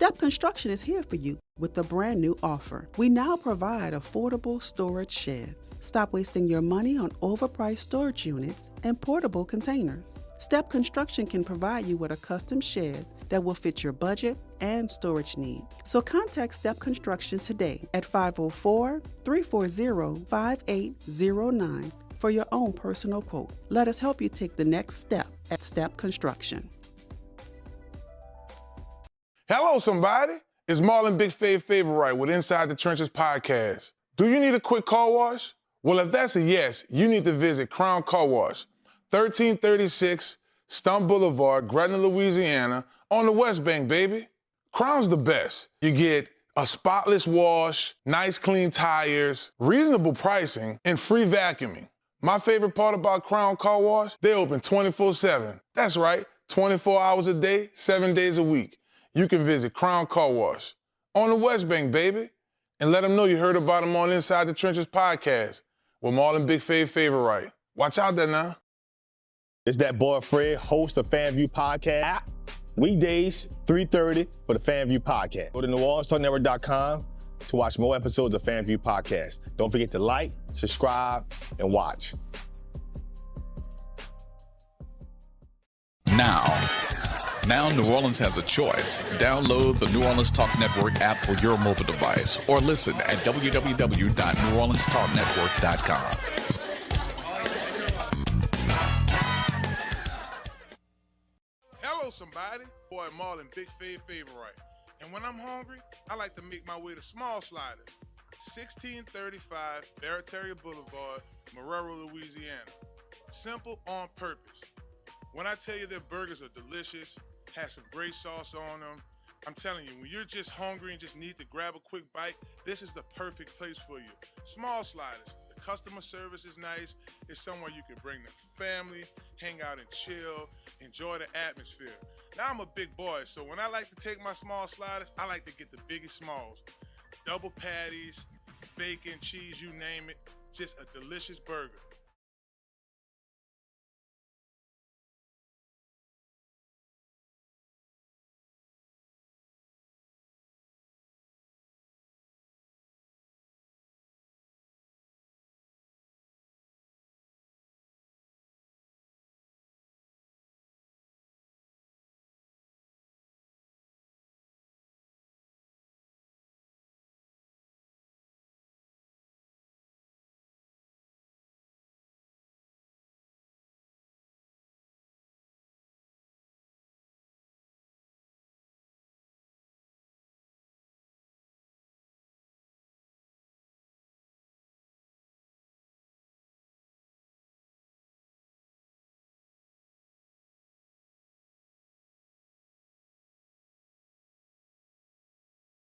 Step Construction is here for you with a brand new offer. We now provide affordable storage sheds. Stop wasting your money on overpriced storage units and portable containers. Step Construction can provide you with a custom shed that will fit your budget and storage needs. So contact Step Construction today at 504-340-5809 for your own personal quote. Let us help you take the next step at Step Construction. Hello, somebody. It's Marlon Big Favorite with Inside the Trenches podcast. Do you need a quick car wash? Well, if that's a yes, you need to visit Crown Car Wash, 1336 Stumpf Boulevard, Gretna, Louisiana, on the West Bank, baby. Crown's the best. You get a spotless wash, nice clean tires, reasonable pricing, and free vacuuming. My favorite part about Crown Car Wash, they open 24/7. That's right, 24 hours a day, 7 days a week. You can visit Crown Car Wash on the West Bank, baby, and let them know you heard about them on Inside the Trenches podcast with Marlon Big Favorite. Watch out there now. It's that boy Fred, host of FanView Podcast. Weekdays, 3:30 for the FanView Podcast. Go to NewOrleansTalkNetwork.com to watch more episodes of FanView Podcast. Don't forget to like, subscribe, and watch. Now New Orleans has a choice. Download the New Orleans Talk Network app for your mobile device or listen at www.NewOrleansTalkNetwork.com. Hello, somebody. Boy, Marlon Big Favorite. And when I'm hungry, I like to make my way to Small Sliders, 1635 Barataria Boulevard, Marrero, Louisiana. Simple on purpose. When I tell you their burgers are delicious, has some great sauce on them, I'm telling you, when you're just hungry and just need to grab a quick bite, this is the perfect place for you. Small Sliders. The customer service is nice. It's somewhere you can bring the family, hang out and chill, enjoy the atmosphere. Now I'm a big boy, so when I like to take my Small Sliders, I like to get the biggest smalls. Double patties, bacon, cheese, you name it. Just a delicious burger.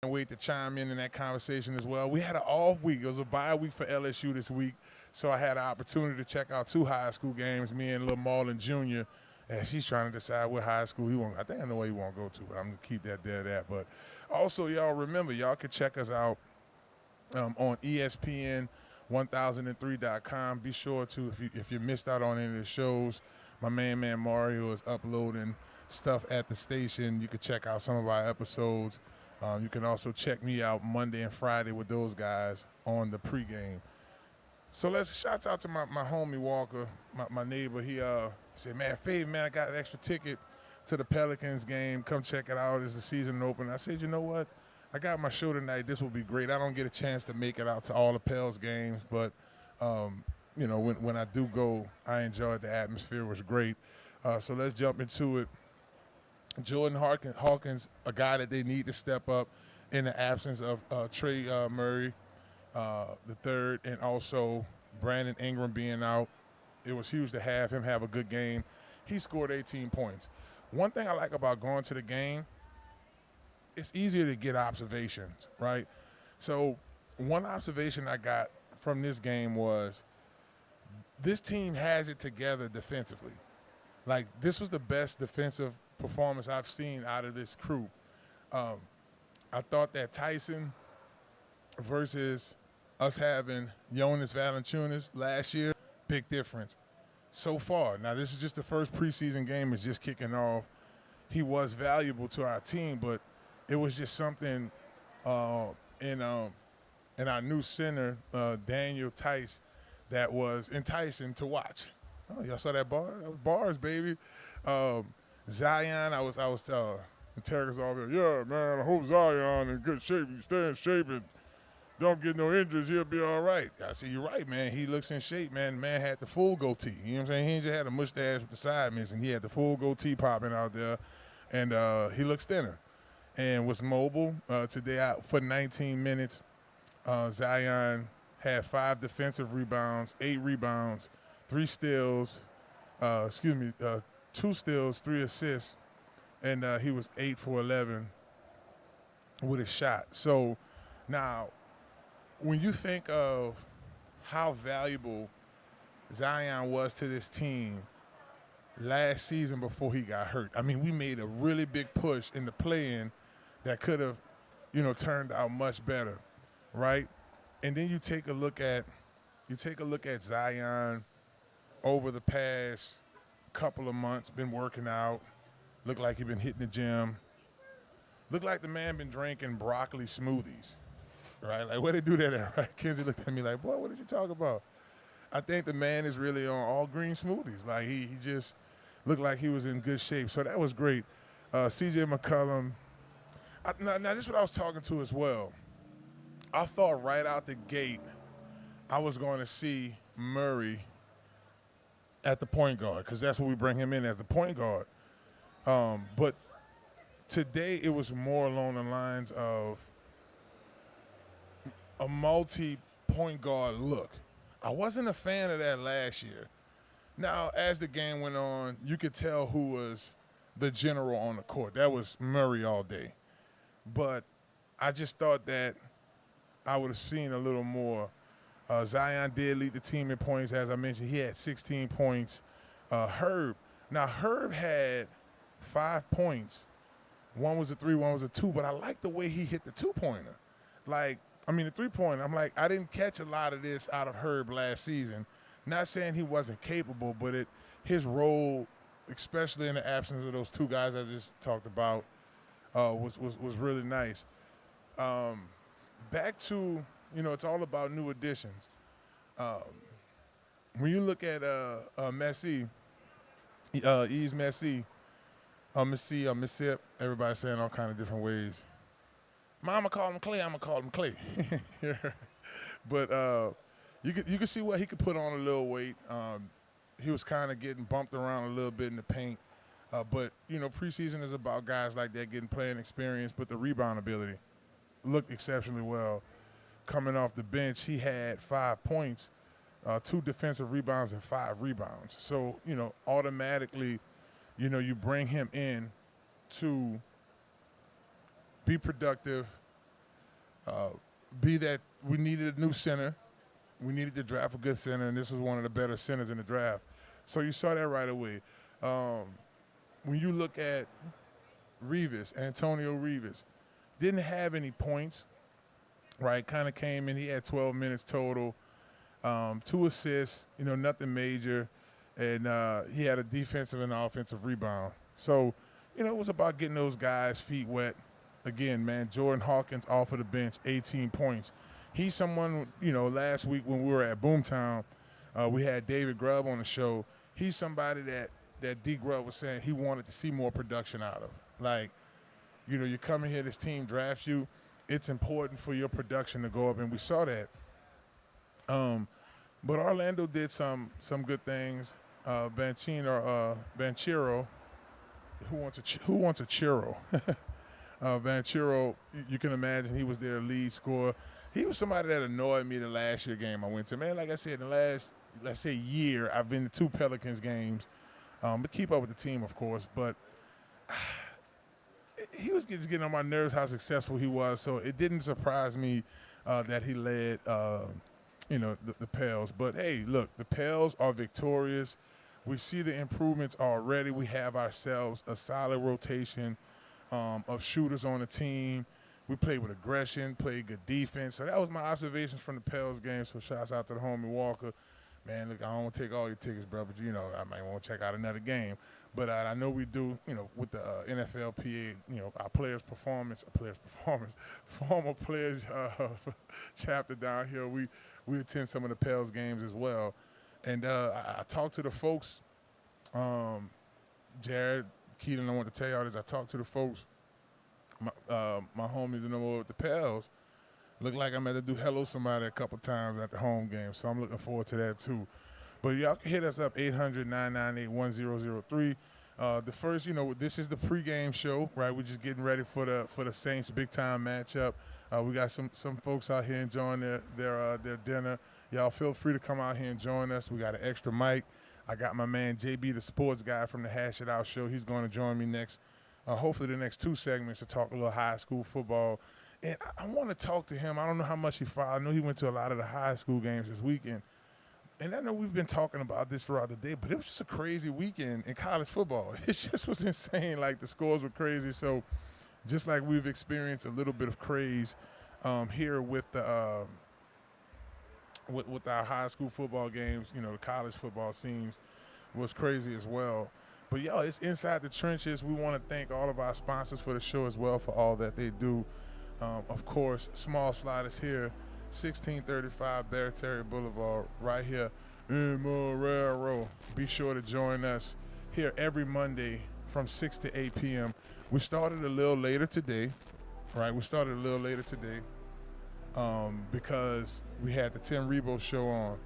Wait to chime in that conversation as well. We had an off week. It was a bye week for LSU this week, so I had an opportunity to check out 2 high school games, me and little Marlon Jr., and she's trying to decide what high school he wants. I think I know where he won't go to, but I'm going to keep that there. But also, y'all remember, y'all can check us out on ESPN 1003.com. Be sure to, if you missed out on any of the shows, my man Mario is uploading stuff at the station. You can check out some of our episodes. You can also check me out Monday and Friday with those guys on the pregame. So let's shout out to my homie Walker, my neighbor. He said, man, Fave, man, I got an extra ticket to the Pelicans game. Come check it out. It's the season open. I said, you know what? I got my show tonight. This will be great. I don't get a chance to make it out to all the Pels games, but, you know, when I do go, I enjoyed the atmosphere. It was great. So let's jump into it. Jordan Hawkins, a guy that they need to step up in the absence of Trey Murray the third, and also Brandon Ingram being out. It was huge to have him have a good game. He scored 18 points. One thing I like about going to the game, it's easier to get observations, right? So one observation I got from this game was this team has it together defensively. Like, this was the best defensive performance I've seen out of this crew. I thought that Tyson versus us having Jonas Valanciunas last year, big difference. So far, now this is just the first preseason game, is just kicking off. He was valuable to our team, but it was just something in our new center, Daniel Tice, that was enticing to watch. Oh, y'all saw that bar? That was bars, baby. Zion, I was Terry's all there. Yeah, man, I hope Zion in good shape. You stay in shape and don't get no injuries. He'll be all right. I said, you're right, man. He looks in shape, man. The man had the full goatee. You know what I'm saying? He ain't just had a mustache with the side missing. He had the full goatee popping out there, and he looks thinner and was mobile. Today out for 19 minutes. Zion had 5 defensive rebounds, 8 rebounds, 3 steals, 2 steals, 3 assists, and he was 8 for 11 with a shot. So now, when you think of how valuable Zion was to this team last season before he got hurt, I mean, we made a really big push in the play-in that could have, turned out much better, right? And then you take a look at Zion over the past couple of months, been working out, looked like he been hitting the gym, looked like the man been drinking broccoli smoothies, right? Like, where they do that at, right? Kenzie looked at me like, boy, what did you talk about? I think the man is really on all green smoothies. Like, he just looked like he was in good shape. So that was great. C.J. McCollum. Now, this is what I was talking to as well. I thought right out the gate I was going to see Murray at the point guard because that's what we bring him in as the point guard. But today it was more along the lines of a multi-point guard look. I wasn't a fan of that last year. Now, as the game went on, you could tell who was the general on the court. That was Murray all day. But I just thought that I would have seen a little more. Zion did lead the team in points. As I mentioned, he had 16 points. Herb had 5 points. One was a 3, one was a 2, but I like the way he hit the 2-pointer. The 3-pointer, I'm like, I didn't catch a lot of this out of Herb last season. Not saying he wasn't capable, but his role, especially in the absence of those 2 guys I just talked about, was really nice. Back to, it's all about new additions. When you look at Messi, Yves Messi, Missip, everybody's saying all kind of different ways. Mama called him Clay, I'm going to call him Clay. But you could see what he could put on a little weight. He was kind of getting bumped around a little bit in the paint. But preseason is about guys like that getting playing experience, but the rebound ability looked exceptionally well. Coming off the bench, he had 5 points, 2 defensive rebounds, and 5 rebounds. So, automatically, you bring him in to be productive, be that we needed a new center. We needed to draft a good center, and this was one of the better centers in the draft. So you saw that right away. When you look at Antonio Rivas, didn't have any points, right? Kind of came in. He had 12 minutes total, 2 assists, nothing major, and he had a defensive and offensive rebound. So, it was about getting those guys' feet wet. Again, man, Jordan Hawkins off of the bench, 18 points. He's someone, last week when we were at Boomtown, we had David Grubb on the show. He's somebody that D. Grubb was saying he wanted to see more production out of. Like, you come in here, this team drafts you, it's important for your production to go up, and we saw that. But Orlando did some good things. Banchero, who wants a churro? Banchero, you can imagine he was their lead scorer. He was somebody that annoyed me the last year game I went to. Man, like I said, the last, let's say, year, I've been to 2 Pelicans games. But keep up with the team, of course. But he was just getting on my nerves how successful he was. So it didn't surprise me that he led, the Pels. But, hey, look, the Pels are victorious. We see the improvements already. We have ourselves a solid rotation of shooters on the team. We played with aggression, played good defense. So that was my observations from the Pels game. So shouts out to the homie Walker. Man, look, I don't want to take all your tickets, bro, but, I might want to check out another game. But I know we do, with the NFLPA, our former players chapter down here, we attend some of the Pels games as well. And I talked to the folks, Jared, Keaton, I want to tell y'all this, I talked to the folks, my homies in the world with the Pels. Look like I'm going to do hello somebody a couple times at the home game, so I'm looking forward to that too. But y'all can hit us up, 800-998-1003. The first, this is the pregame show, right? We're just getting ready for the Saints big-time matchup. We got some folks out here enjoying their dinner. Y'all feel free to come out here and join us. We got an extra mic. I got my man JB, the sports guy from the Hash It Out show. He's going to join me next, hopefully the next 2 segments to talk a little high school football. And I want to talk to him. I don't know how much he followed. I know he went to a lot of the high school games this weekend. And I know we've been talking about this throughout the day, but it was just a crazy weekend in college football. It just was insane. Like, the scores were crazy. So just like we've experienced a little bit of craze here with the with our high school football games, the college football scene was crazy as well. But, yo, it's Inside the Trenches. We want to thank all of our sponsors for the show as well for all that they do. Of course, Small Sliders here, 1635 Barataria Boulevard, right here in Marrero. Be sure to join us here every Monday from 6 to 8 p.m. We started a little later today, right? Because we had the Tim Rebo show on.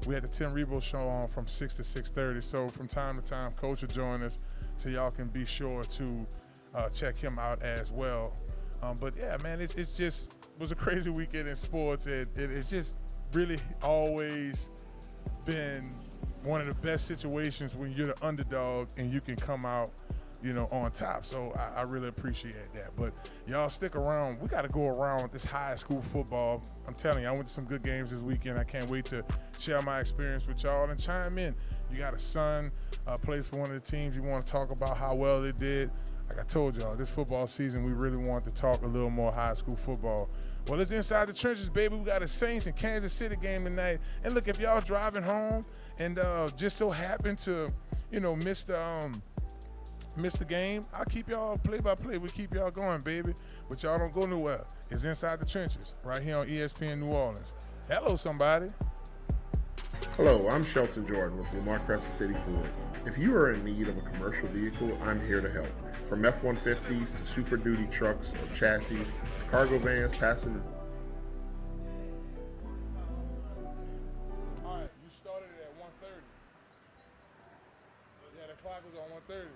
We had the Tim Rebo show on from 6 to 6:30. So from time to time, Coach will join us, so y'all can be sure to check him out as well. But yeah, man, it was a crazy weekend in sports. It's just really always been one of the best situations when you're the underdog and you can come out, on top. So I really appreciate that. But y'all stick around. We got to go around with this high school football. I'm telling you, I went to some good games this weekend. I can't wait to share my experience with y'all and chime in. You got a son plays for one of the teams. You want to talk about how well they did. Like I told y'all, this football season, we really want to talk a little more high school football. Well, it's Inside the Trenches, baby. We got a Saints and Kansas City game tonight. And look, if y'all driving home and just so happen to, miss the game, I'll keep y'all play-by-play. We keep y'all going, baby. But y'all don't go nowhere. It's Inside the Trenches right here on ESPN New Orleans. Hello, somebody. Hello, I'm Shelton Jordan with Lamar Crescent City Ford. If you are in need of a commercial vehicle, I'm here to help. From F-150s to Super Duty trucks or chassis to cargo vans, passenger. All right, you started it at 1:30. Yeah, the clock was on 1:30.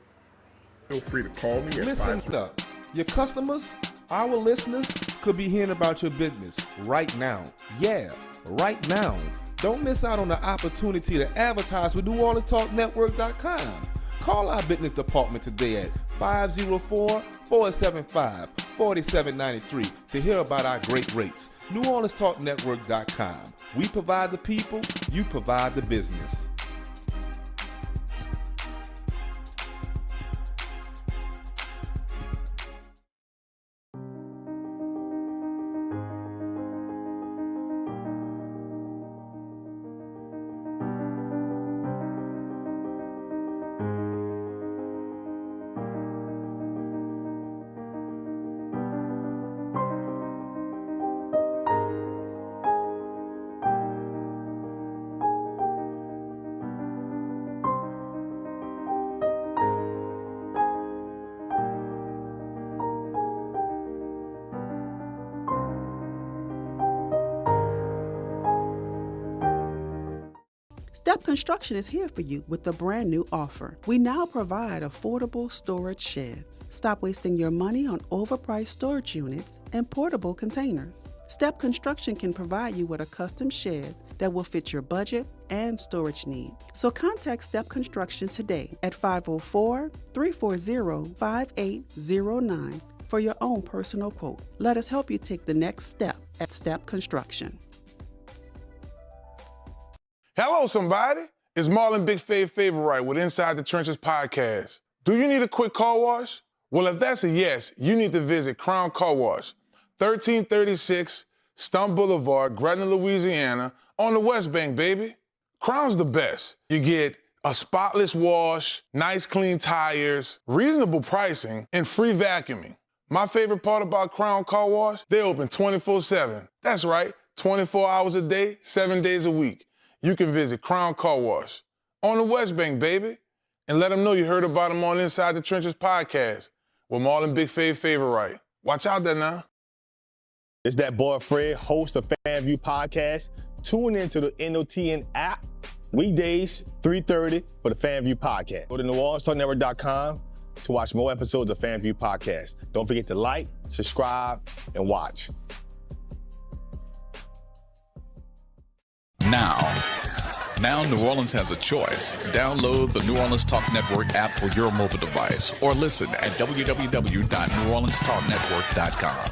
Feel free to call me at Listen up. Your customers, our listeners, could be hearing about your business right now. Yeah, right now. Don't miss out on the opportunity to advertise with NewOrleansTalkNetwork.com. Call our business department today at 504-475-4793 to hear about our great rates. NewOrleansTalkNetwork.com. We provide the people, you provide the business. Step Construction is here for you with a brand new offer. We now provide affordable storage sheds. Stop wasting your money on overpriced storage units and portable containers. Step Construction can provide you with a custom shed that will fit your budget and storage needs. So contact Step Construction today at 504-340-5809 for your own personal quote. Let us help you take the next step at Step Construction. Hello, somebody. It's Marlon Big Favor Wright with Inside the Trenches podcast. Do you need a quick car wash? Well, if that's a yes, you need to visit Crown Car Wash, 1336 Stumpf Boulevard, Gretna, Louisiana, on the West Bank, baby. Crown's the best. You get A spotless wash, nice clean tires, reasonable pricing, and free vacuuming. My favorite part about Crown Car Wash, they open 24/7. That's right, 24 hours a day, 7 days a week. You can visit Crown Car Wash on the West Bank, baby, and let them know you heard about them on Inside the Trenches podcast with Marlon Big Favorite Wright. Watch out there now. It's that boy Fred, host of FanView Podcast. Tune into the NOTN app weekdays, 3:30 for the FanView Podcast. Go to NewOrleansTalkNetwork.com to watch more episodes of FanView Podcast. Don't forget to like, subscribe, and watch. Now New Orleans has a choice. Download the New Orleans Talk Network app for your mobile device or listen at www.NewOrleansTalkNetwork.com.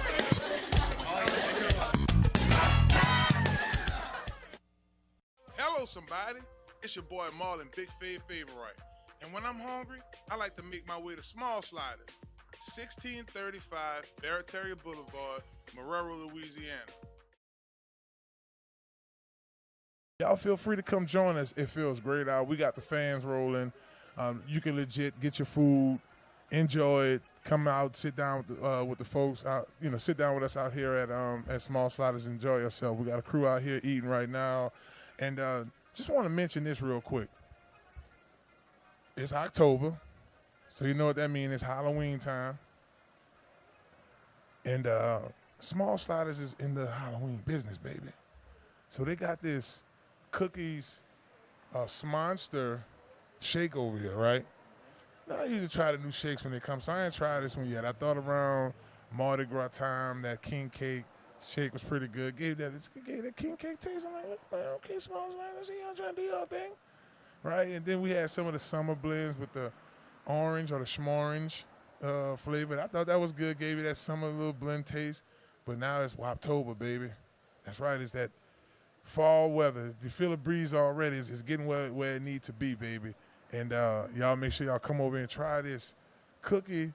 Hello, somebody. It's your boy Marlon Big Favorite Wright. And when I'm hungry, I like to make my way to Small Sliders, 1635 Barataria Boulevard, Marrero, Louisiana. Y'all feel free to come join us. It feels great out. We got the fans rolling. You can legit get your food, enjoy it, come out, sit down with the folks out. Sit down with us out here at Small Sliders. Enjoy yourself. We got a crew out here eating right now, and just want to mention this real quick. It's October, so you know what that means. It's Halloween time, and Small Sliders is in the Halloween business, baby. So they got this cookies, Monster shake over here, right? Now I usually try the new shakes when they come, so I ain't tried this one yet. I thought around Mardi Gras time that king cake shake was pretty good. Gave that king cake taste. I'm like, look, man, okay, Smalls, man, let's see y'all trying to do y'all thing, right? And then we had some of the summer blends with the orange or the schmorange flavor. I thought that was good. Gave you that summer little blend taste. But now it's Woptober, baby. That's right. It's that fall weather. You feel a breeze already. It's getting where it needs to be, baby. And y'all make sure y'all come over and try this cookie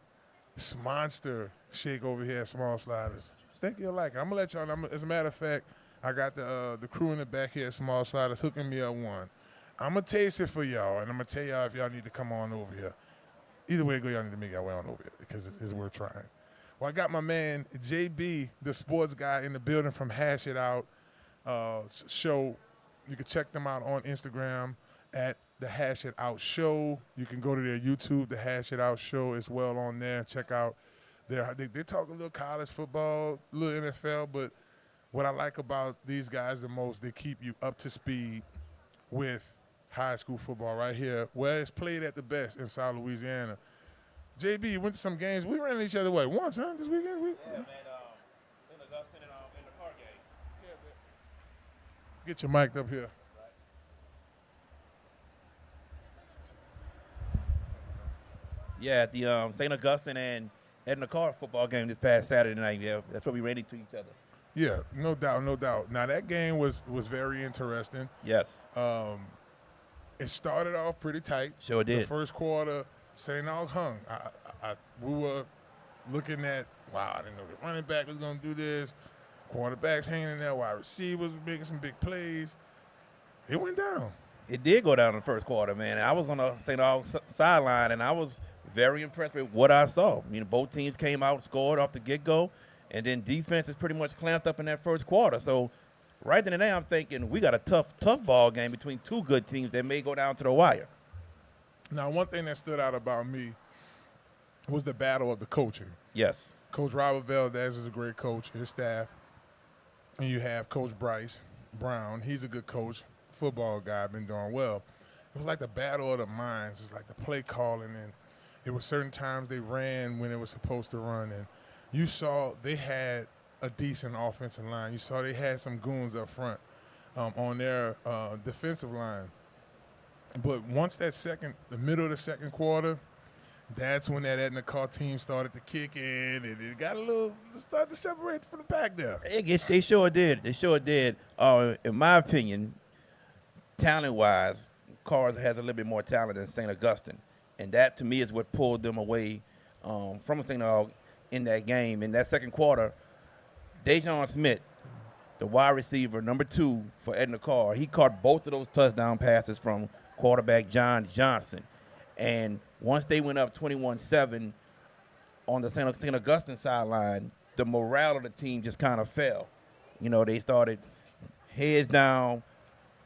monster shake over here at Small Sliders. I think you'll like it. I'm going to let y'all know. As a matter of fact, I got the crew in the back here at Small Sliders hooking me up one. I'm going to taste it for y'all, and I'm going to tell y'all if y'all need to come on over here. Either way it go, y'all need to make y'all way on over here because it's worth trying. Well, I got my man JB, the sports guy, in the building from Hash It Out show. You can check them out on Instagram at the Hash It Out Show. You can go to their YouTube, the Hash It Out Show, as well on there. Check out they talk a little college football, a little NFL, but what I like about these guys the most, they keep you up to speed with high school football right here, where it's played at the best in South Louisiana. JB, you went to some games. We ran each other once, huh? This weekend? Yeah, man. In Augustine and in the car game. Yeah, man. Get your mic up here. Yeah, at the St. Augustine and Edna Carr football game this past Saturday night. Yeah, that's what we ran into each other. Yeah, no doubt, no doubt. Now, that game was very interesting. Yes. It started off pretty tight. Sure did. The first quarter, St. Aug hung. We were looking at, wow, I didn't know the running back was going to do this. Quarterbacks hanging in there, wide receivers making some big plays. It went down. It did go down in the first quarter, man. I was on the St. Aug sideline, and I was very impressed with what I saw. Both teams came out, scored off the get-go, and then defense is pretty much clamped up in that first quarter. So right then and there, I'm thinking we got a tough ball game between two good teams that may go down to the wire. Now, one thing that stood out about me was the battle of the coaching. Yes. Coach Robert Valdez is a great coach, his staff. And you have Coach Bryce Brown. He's a good coach, football guy, been doing well. It was like the battle of the minds. It's like the play calling, and it was certain times they ran when it was supposed to run. And you saw they had a decent offensive line. You saw they had some goons up front on their defensive line. But once the middle of the second quarter, that's when that Edna Carr team started to kick in, and it got started to separate from the pack there. They sure did. They sure did. In my opinion, talent-wise, Carr has a little bit more talent than St. Augustine, and that to me is what pulled them away from St. Aug in that game. In that second quarter, Dejon Smith, the wide receiver, number 2 for Edna Carr, he caught both of those touchdown passes from quarterback John Johnson. And once they went up 21-7 on the St. Augustine sideline, the morale of the team just kind of fell. You know, they started heads down,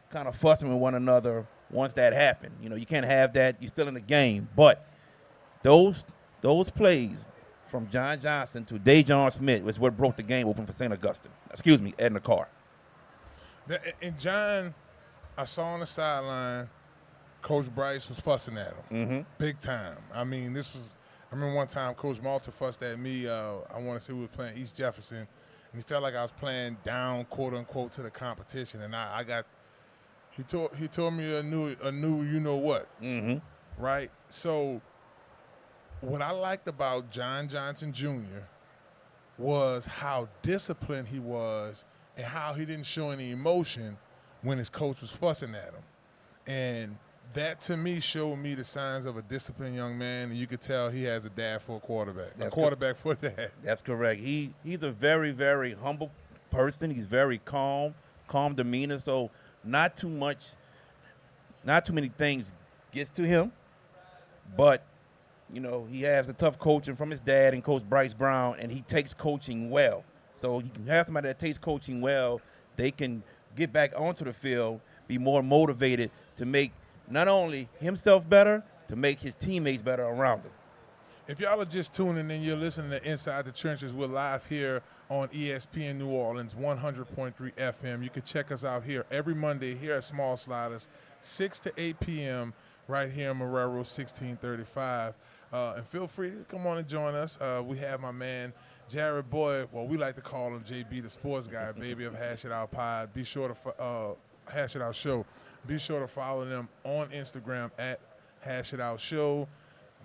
kind of fussing with one another once that happened. You know, you can't have that. You're still in the game. But those plays from John Johnson to Dejon Smith was what broke the game open for St. Augustine. Excuse me, Edna Carr. And John, I saw on the sideline, Coach Bryce was fussing at him, big time. I mean, I remember one time Coach Malta fussed at me. I want to say we were playing East Jefferson, and he felt like I was playing down, quote unquote, to the competition, and I got. He told me a new you know what, right? So, what I liked about John Johnson Jr. was how disciplined he was and how he didn't show any emotion when his coach was fussing at him, and that to me showed me the signs of a disciplined young man, and you could tell he has a dad for a quarterback, for a dad. That's correct. He's a very, very humble person. He's very calm demeanor. So not too many things gets to him, but you know he has a tough coaching from his dad and Coach Bryce Brown, and he takes coaching well. So you can have somebody that takes coaching well. They can get back onto the field, be more motivated to make not only himself better, to make his teammates better around him. If y'all are just tuning in, you're listening to Inside the Trenches. We're live here on ESPN New Orleans, 100.3 FM. You can check us out here every Monday here at Small Sliders, 6 to 8 p.m. right here in Marrero, 1635. And feel free to come on and join us. We have my man, Jared Boyd. Well, we like to call him JB, the sports guy, baby of Hash It Out Pod. Be sure to Hash It Out Show. Be sure to follow them on Instagram at Hash It Out Show.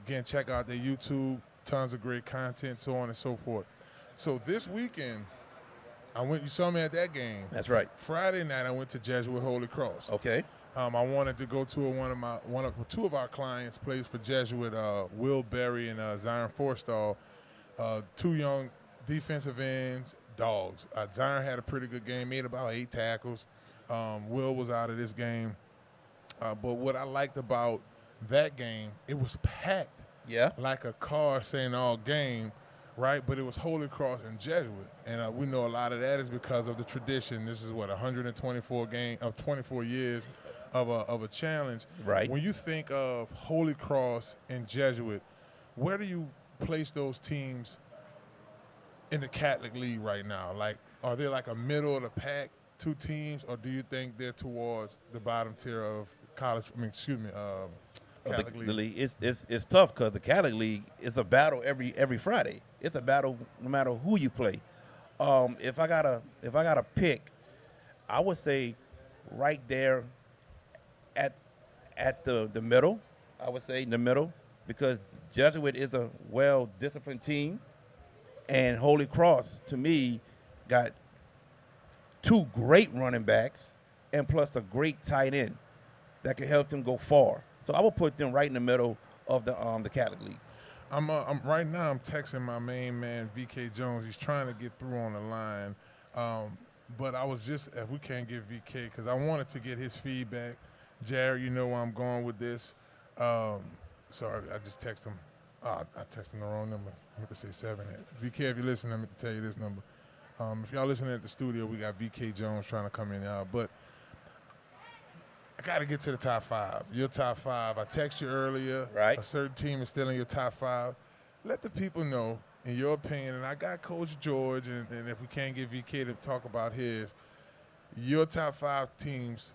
Again, check out their YouTube. Tons of great content, so on and so forth. So this weekend, you saw me at that game. That's right. Friday night, I went to Jesuit Holy Cross. Okay. I wanted to go to two of our clients plays for Jesuit, Will Berry and Zion Forstall, two young defensive ends, dogs. Zion had a pretty good game, made about 8 tackles. Will was out of this game. But what I liked about that game, it was packed. Yeah. Like a car saying all game, right? But it was Holy Cross and Jesuit. And we know a lot of that is because of the tradition. This is 24 years of a challenge. Right. When you think of Holy Cross and Jesuit, where do you place those teams in the Catholic League right now? Like, are they like a middle of the pack, two teams, or do you think they're towards the bottom tier of Catholic League? The league. It's tough because the Catholic League is a battle every Friday. It's a battle no matter who you play. If I gotta pick, I would say right there at the middle. I would say in the middle because Jesuit is a well-disciplined team, and Holy Cross to me got 2 great running backs and plus a great tight end that can help them go far. So I will put them right in the middle of the Catholic League. I'm right now. I'm texting my main man VK Jones. He's trying to get through on the line, but I was just if we can't get VK because I wanted to get his feedback. Jared, you know where I'm going with this. Sorry, I just texted him. I texted him the wrong number. I meant to say 7. VK, if you're listening, I meant to tell you this number. If y'all listening at the studio, we got VK Jones trying to come in now, but. I got to get to the top 5. Your top 5. I texted you earlier. Right. A certain team is still in your top 5. Let the people know, in your opinion, and I got Coach George, and if we can't get VK to talk about his, your top 5 teams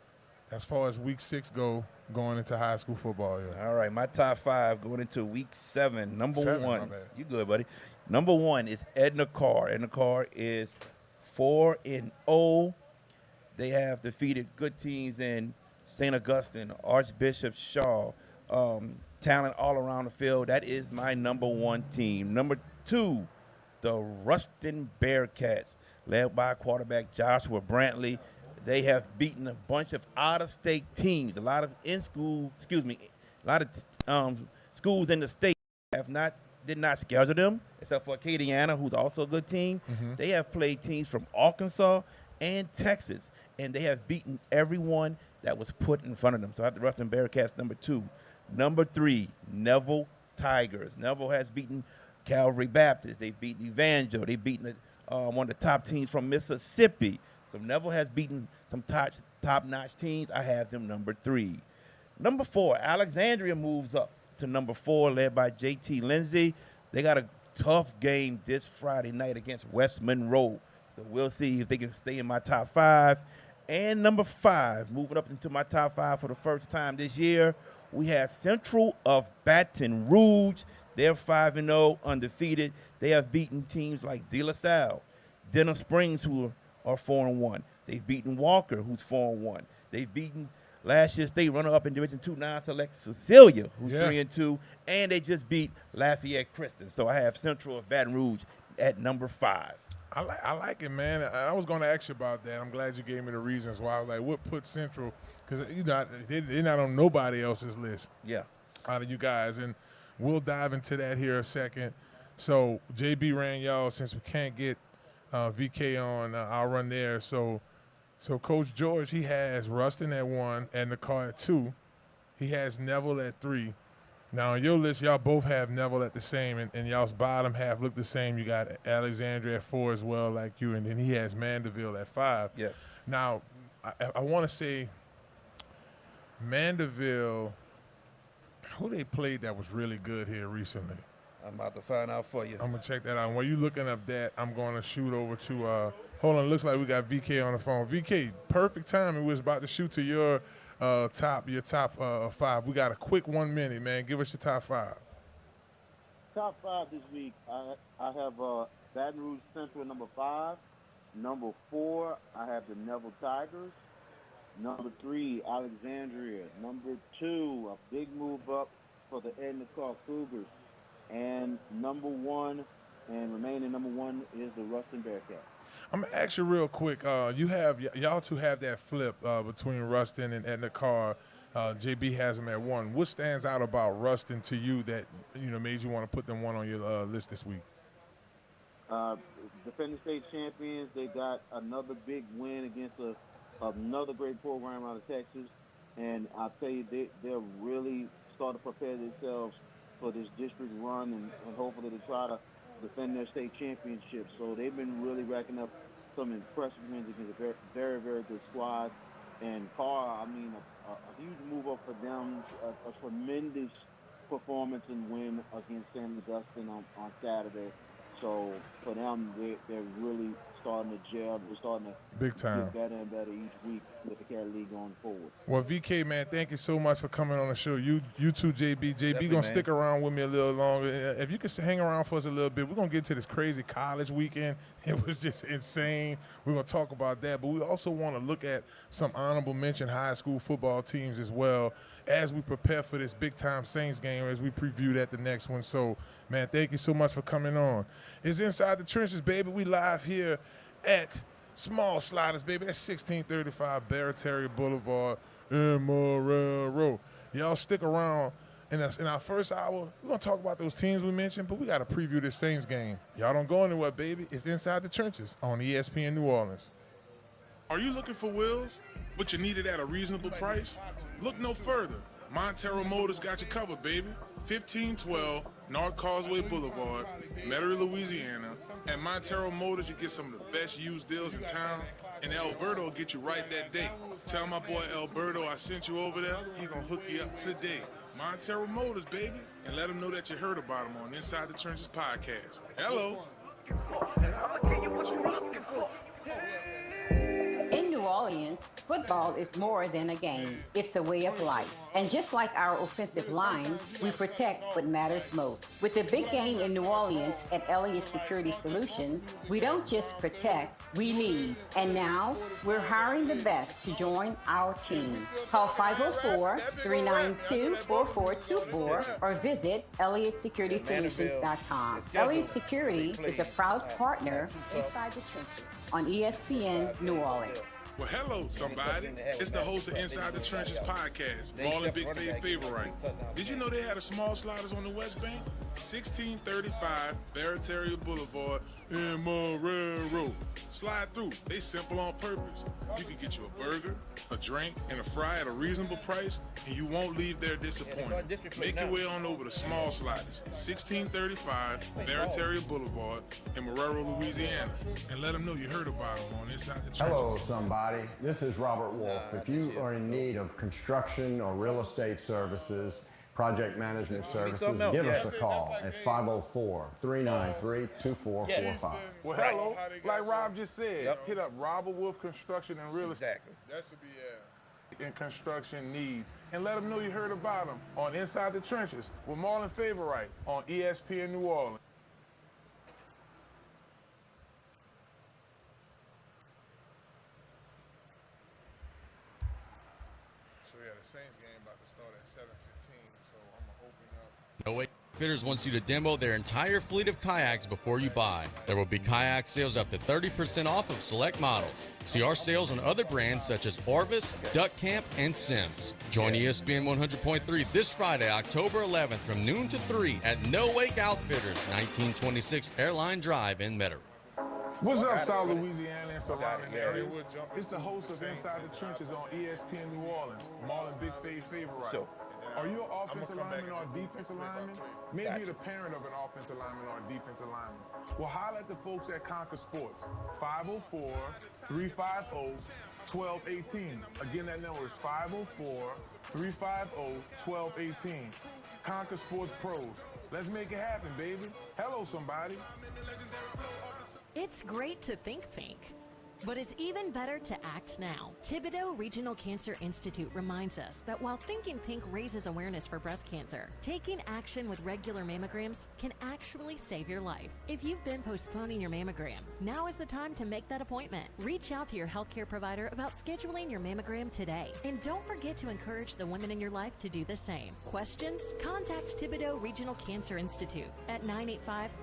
as far as Week 6 going into high school football. Yeah. All right, my top 5 going into Week 7. Number 7, 1. my bad. You good, buddy. Number 1 is Edna Carr. Edna Carr is 4-0. They have defeated good teams in St. Augustine, Archbishop Shaw, talent all around the field. That is my number 1 team. Number 2, the Ruston Bearcats, led by quarterback Joshua Brantley. They have beaten a bunch of out-of-state teams. A lot of schools in the state did not schedule them, except for Acadiana, who's also a good team. They have played teams from Arkansas and Texas, and they have beaten everyone that was put in front of them. So I have the Ruston Bearcats number 2. Number 3, Neville Tigers. Neville has beaten Calvary Baptist. They've beaten Evangel. They've beaten one of the top teams from Mississippi. So Neville has beaten some top-notch teams. I have them number 3. Number 4, Alexandria moves up to number 4, led by J.T. Lindsay. They got a tough game this Friday night against West Monroe. So we'll see if they can stay in my top 5. And number 5, moving up into my top 5 for the first time this year, we have Central of Baton Rouge. They're 5-0, undefeated. They have beaten teams like De La Salle, Denham Springs, who are 4-1. They've beaten Walker, who's 4-1. They've beaten last year's state runner-up in Division II non-select Cecilia, who's 3-2. And they just beat Lafayette Christian. So I have Central of Baton Rouge at number 5. I like it, man. I was going to ask you about that. I'm glad you gave me the reasons why. I was like, what put Central? Because they're not on nobody else's list. Yeah. Out of you guys, and we'll dive into that here a second. So JB ran y'all. Since we can't get VK on, I'll run there. So Coach George, he has Ruston at 1 and the car at 2. He has Neville at 3. Now, on your list, y'all both have Neville at the same, and y'all's bottom half look the same. You got Alexandria at 4 as well, like you, and then he has Mandeville at 5. Yes. Now, I want to say Mandeville, who they played that was really good here recently? I'm about to find out for you. I'm going to check that out. And while you're looking up that, I'm going to shoot over to hold on, looks like we got VK on the phone. VK, perfect timing. We was about to shoot to your top 5. We got a quick 1 minute, man. Give us your top 5. Top 5 this week. I have Baton Rouge Central at number 5. Number 4, I have the Neville Tigers. Number 3, Alexandria. Number 2, a big move up for the Edna Carr Cougars. And number 1, and remaining number 1 is the Ruston Bearcats. I'm going to ask you real quick. Y'all two have that flip between Ruston and Edna Carr. JB has them at 1. What stands out about Ruston to you that made you want to put them 1 on your list this week? Defending state champions. They got another big win against another great program out of Texas. And I'll tell you, they're really starting to prepare themselves for this district run and hopefully to try to defend their state championship. So they've been really racking up some impressive wins against a very, very, very good squad. And Carr, a huge move up for them, a tremendous performance and win against San Augustine on Saturday. So for them, they're really starting to gel. They're starting to big time get better and better each week with the Cat League going forward. Well, VK, man, thank you so much for coming on the show. You too, JB. JB gonna stick around with me a little longer. If you could hang around for us a little bit, we're gonna get to this crazy college weekend. It was just insane. We're gonna talk about that, but we also want to look at some honorable mention high school football teams as well as we prepare for this big-time Saints game, as we preview that the next one. So, man, thank you so much for coming on. It's Inside the Trenches, baby. We live here at Small Sliders, baby. That's 1635 Barataria Boulevard in Marrero. Y'all stick around. In our first hour, we're going to talk about those teams we mentioned, but we got to preview this Saints game. Y'all don't go anywhere, baby. It's Inside the Trenches on ESPN New Orleans. Are you looking for wheels, but you need it at a reasonable price? Look no further. Montero Motors got you covered, baby. 1512 North Causeway Boulevard, Metairie, Louisiana. At Montero Motors, you get some of the best used deals in town, and Alberto will get you right that day. Tell my boy Alberto I sent you over there. He's going to hook you up today. Montero Motors, baby, and let them know that you heard about them on Inside the Trenches podcast. Hello. And I'm going to give you what you're looking for. In New Orleans, football is more than a game. It's a way of life. And just like our offensive line, we protect what matters most. With the big game in New Orleans at Elliott Security Solutions, we don't just protect, we lead. And now, we're hiring the best to join our team. Call 504-392-4424 or visit ElliottSecuritySolutions.com. Elliott Security is a proud partner inside the trenches on ESPN New Orleans. Well, hello, somebody. It's the host of Inside the Trenches podcast, Marlon Big Faith Favorite. Did you know they had a Small Sliders on the West Bank? 1635 Barataria Boulevard in Marrero. Slide through. They simple on purpose. You can get you a burger, a drink, and a fry at a reasonable price, and you won't leave there disappointed. Make your way on over to Small Sliders, 1635 Barataria Boulevard in Marrero, Louisiana, and let them know you heard about them on Inside the Trenches. Hello, somebody. This is Robert Wolf. If you are in need of construction or real estate services, project management services, give us a call at 504-393-2445. Well, hello. Like Rob just said, hit up Robert Wolf Construction and Real Estate. That should be, in construction needs. And let them know you heard about them on Inside the Trenches with Marlon Wright on ESPN New Orleans. So, yeah, the Saints game about to start at 7:15, so I'm going to open up. No Wake Fitters wants you to demo their entire fleet of kayaks before you buy. There will be kayak sales up to 30% off of select models. See our sales on other brands such as Orvis, Duck Camp, and Sims. Join ESPN 100.3 this Friday, October 11th from noon to 3 at No Wake Outfitters, 1926 Airline Drive in Metairie. What's up, South Louisiana and surrounding areas? It's the host of Inside the Trenches on ESPN New Orleans, Marlon Big Favorite. Are you an offensive lineman or a defensive lineman? Maybe you're the parent of an offensive lineman or a defensive lineman. Well, holler at the folks at Conquer Sports, 504-350-1218. Again, that number is 504-350-1218. Conquer Sports Pros. Let's make it happen, baby. Hello, somebody. It's great to think pink, but it's even better to act now. Thibodeau Regional Cancer Institute reminds us that while thinking pink raises awareness for breast cancer, taking action with regular mammograms can actually save your life. If you've been postponing your mammogram, now is the time to make that appointment. Reach out to your healthcare provider about scheduling your mammogram today. And don't forget to encourage the women in your life to do the same. Questions? Contact Thibodeau Regional Cancer Institute at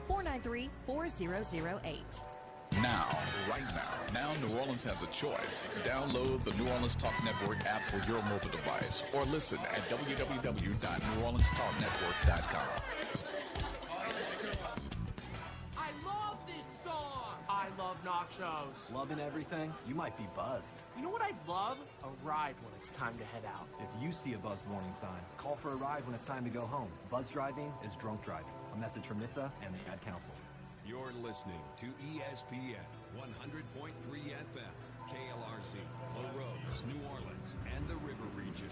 985-493-4008. Now, right now, New Orleans has a choice. Download the New Orleans Talk Network app for your mobile device or listen at www.neworleanstalknetwork.com. I love this song! I love nachos. Loving everything? You might be buzzed. You know what I'd love? A ride when it's time to head out. If you see a buzzed warning sign, call for a ride when it's time to go home. Buzz driving is drunk driving. A message from NHTSA and the Ad Council. You're listening to ESPN 100.3 FM, KLRZ, Larose, New Orleans, and the River Region.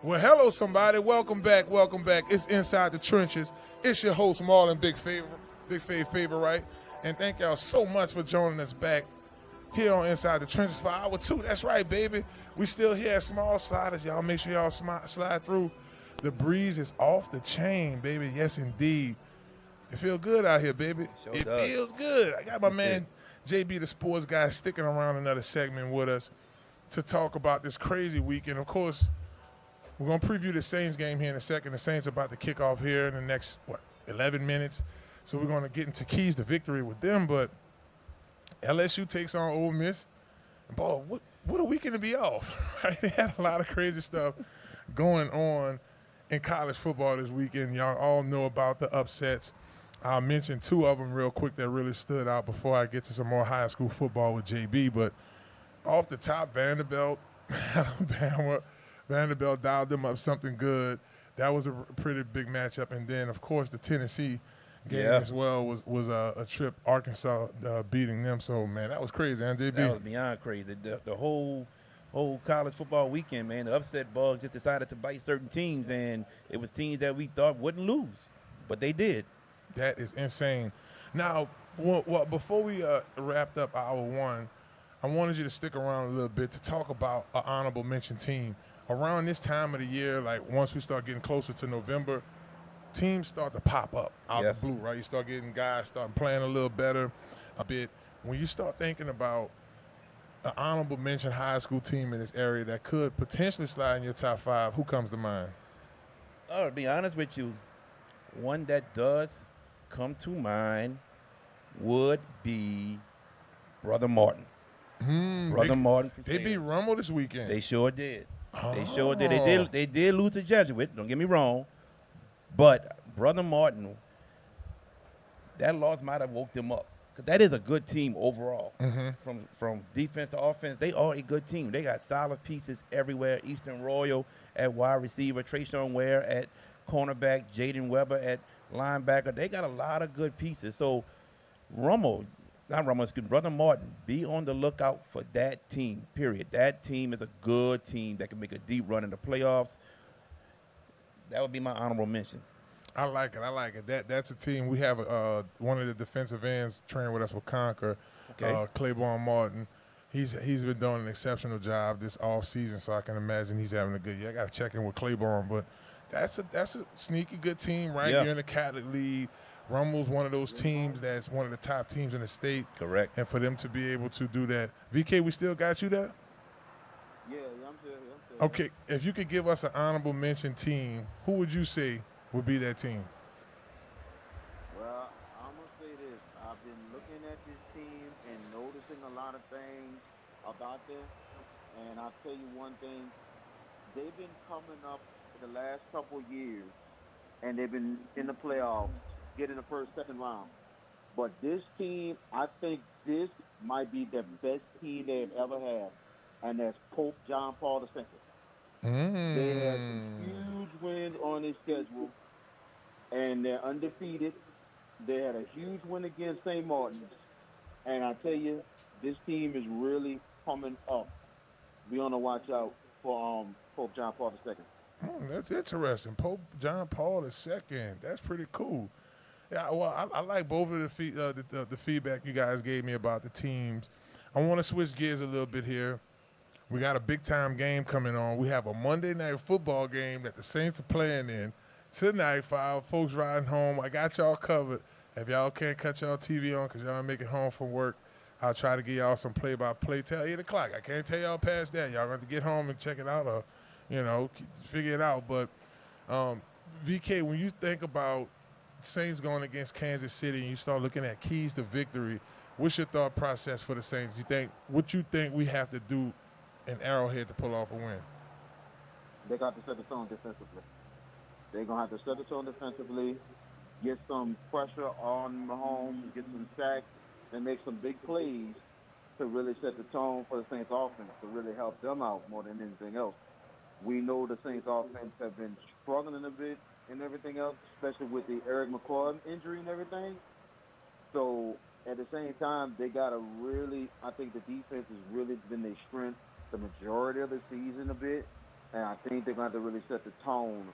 Well, hello, somebody. Welcome back. Welcome back. It's Inside the Trenches. It's your host, Marlon Big Favorite. And thank y'all so much for joining us back here on Inside the Trenches for hour 2. That's right, baby. We still here at Small Sliders. Y'all make sure y'all slide through. The breeze is off the chain, baby. Yes, indeed. It feels good out here, baby. It feels good. I got my man JB, the sports guy, sticking around another segment with us to talk about this crazy weekend. Of course, we're going to preview the Saints game here in a second. The Saints are about to kick off here in the next, 11 minutes. So we're going to get into keys to victory with them. But LSU takes on Ole Miss. And, boy, what a weekend to be off, right? They had a lot of crazy stuff going on in college football this weekend. Y'all all know about the upsets. I'll mention 2 of them real quick that really stood out before I get to some more high school football with JB. But off the top, Vanderbilt, Alabama. Vanderbilt dialed them up something good. That was a pretty big matchup. And then, of course, the Tennessee game as well was a trip. Arkansas beating them. So, man, that was crazy, and JB. That was beyond crazy. The whole college football weekend, man, the upset bug just decided to bite certain teams, and it was teams that we thought wouldn't lose, but they did. That is insane. Now, before we wrapped up hour 1, I wanted you to stick around a little bit to talk about an honorable mention team. Around this time of the year, like once we start getting closer to November, teams start to pop up out of the blue, right? You start getting guys starting playing a little better a bit. When you start thinking about an honorable mention high school team in this area that could potentially slide in your top 5, who comes to mind? To be honest with you, one that does come to mind would be Brother Martin. Martin. They beat Rummel this weekend. They sure did. They showed that they did lose to Jesuit. Don't get me wrong, but Brother Martin, that loss might have woke them up. Cause that is a good team overall. From defense to offense, they are a good team. They got solid pieces everywhere. Eastern Royal at wide receiver, Trayshawn Ware at cornerback, Jaden Weber at linebacker. They got a lot of good pieces. So Brother Martin, be on the lookout for that team, period. That team is a good team that can make a deep run in the playoffs. That would be my honorable mention. I like it. That's a team. We have one of the defensive ends training with us with Conquer, Claiborne Martin. He's been doing an exceptional job this off season, so I can imagine he's having a good year. I got to check in with Claiborne, but that's a sneaky good team, right? You're in the Catholic League. Rummel's one of those teams that's one of the top teams in the state. Correct. And for them to be able to do that. VK, we still got you there? Yeah, I'm still. Okay, if you could give us an honorable mention team, who would you say would be that team? Well, I'm going to say this. I've been looking at this team and noticing a lot of things about them. And I'll tell you one thing. They've been coming up the last couple of years, and they've been in the playoffs, getting the first, second round. But this team, I think this might be the best team they've ever had, and that's Pope John Paul II. They have some huge wins on their schedule, and they're undefeated. They had a huge win against St. Martin's, and I tell you, this team is really coming up. Be on the watch out for Pope John Paul II. That's interesting. Pope John Paul II. That's pretty cool. Yeah, well, I like both of the feedback you guys gave me about the teams. I want to switch gears a little bit here. We got a big-time game coming on. We have a Monday night football game that the Saints are playing in tonight for our folks riding home. I got y'all covered. If y'all can't cut y'all TV on because y'all make it home from work, I'll try to get y'all some play-by-play till 8 o'clock. I can't tell y'all past that. Y'all got to get home and check it out or, figure it out. But, VK, when you think about Saints going against Kansas City and you start looking at keys to victory, what's your thought process for the Saints? What you think we have to do in Arrowhead to pull off a win? They got to set the tone defensively. They're going to have to set the tone defensively, get some pressure on Mahomes, get some sacks, and make some big plays to really set the tone for the Saints offense, to really help them out more than anything else. We know the Saints offense have been struggling a bit and everything else, especially with the Eric McCoy injury and everything. So at the same time, they got to really, I think the defense has really been their strength the majority of the season a bit, and I think they're going to have to really set the tone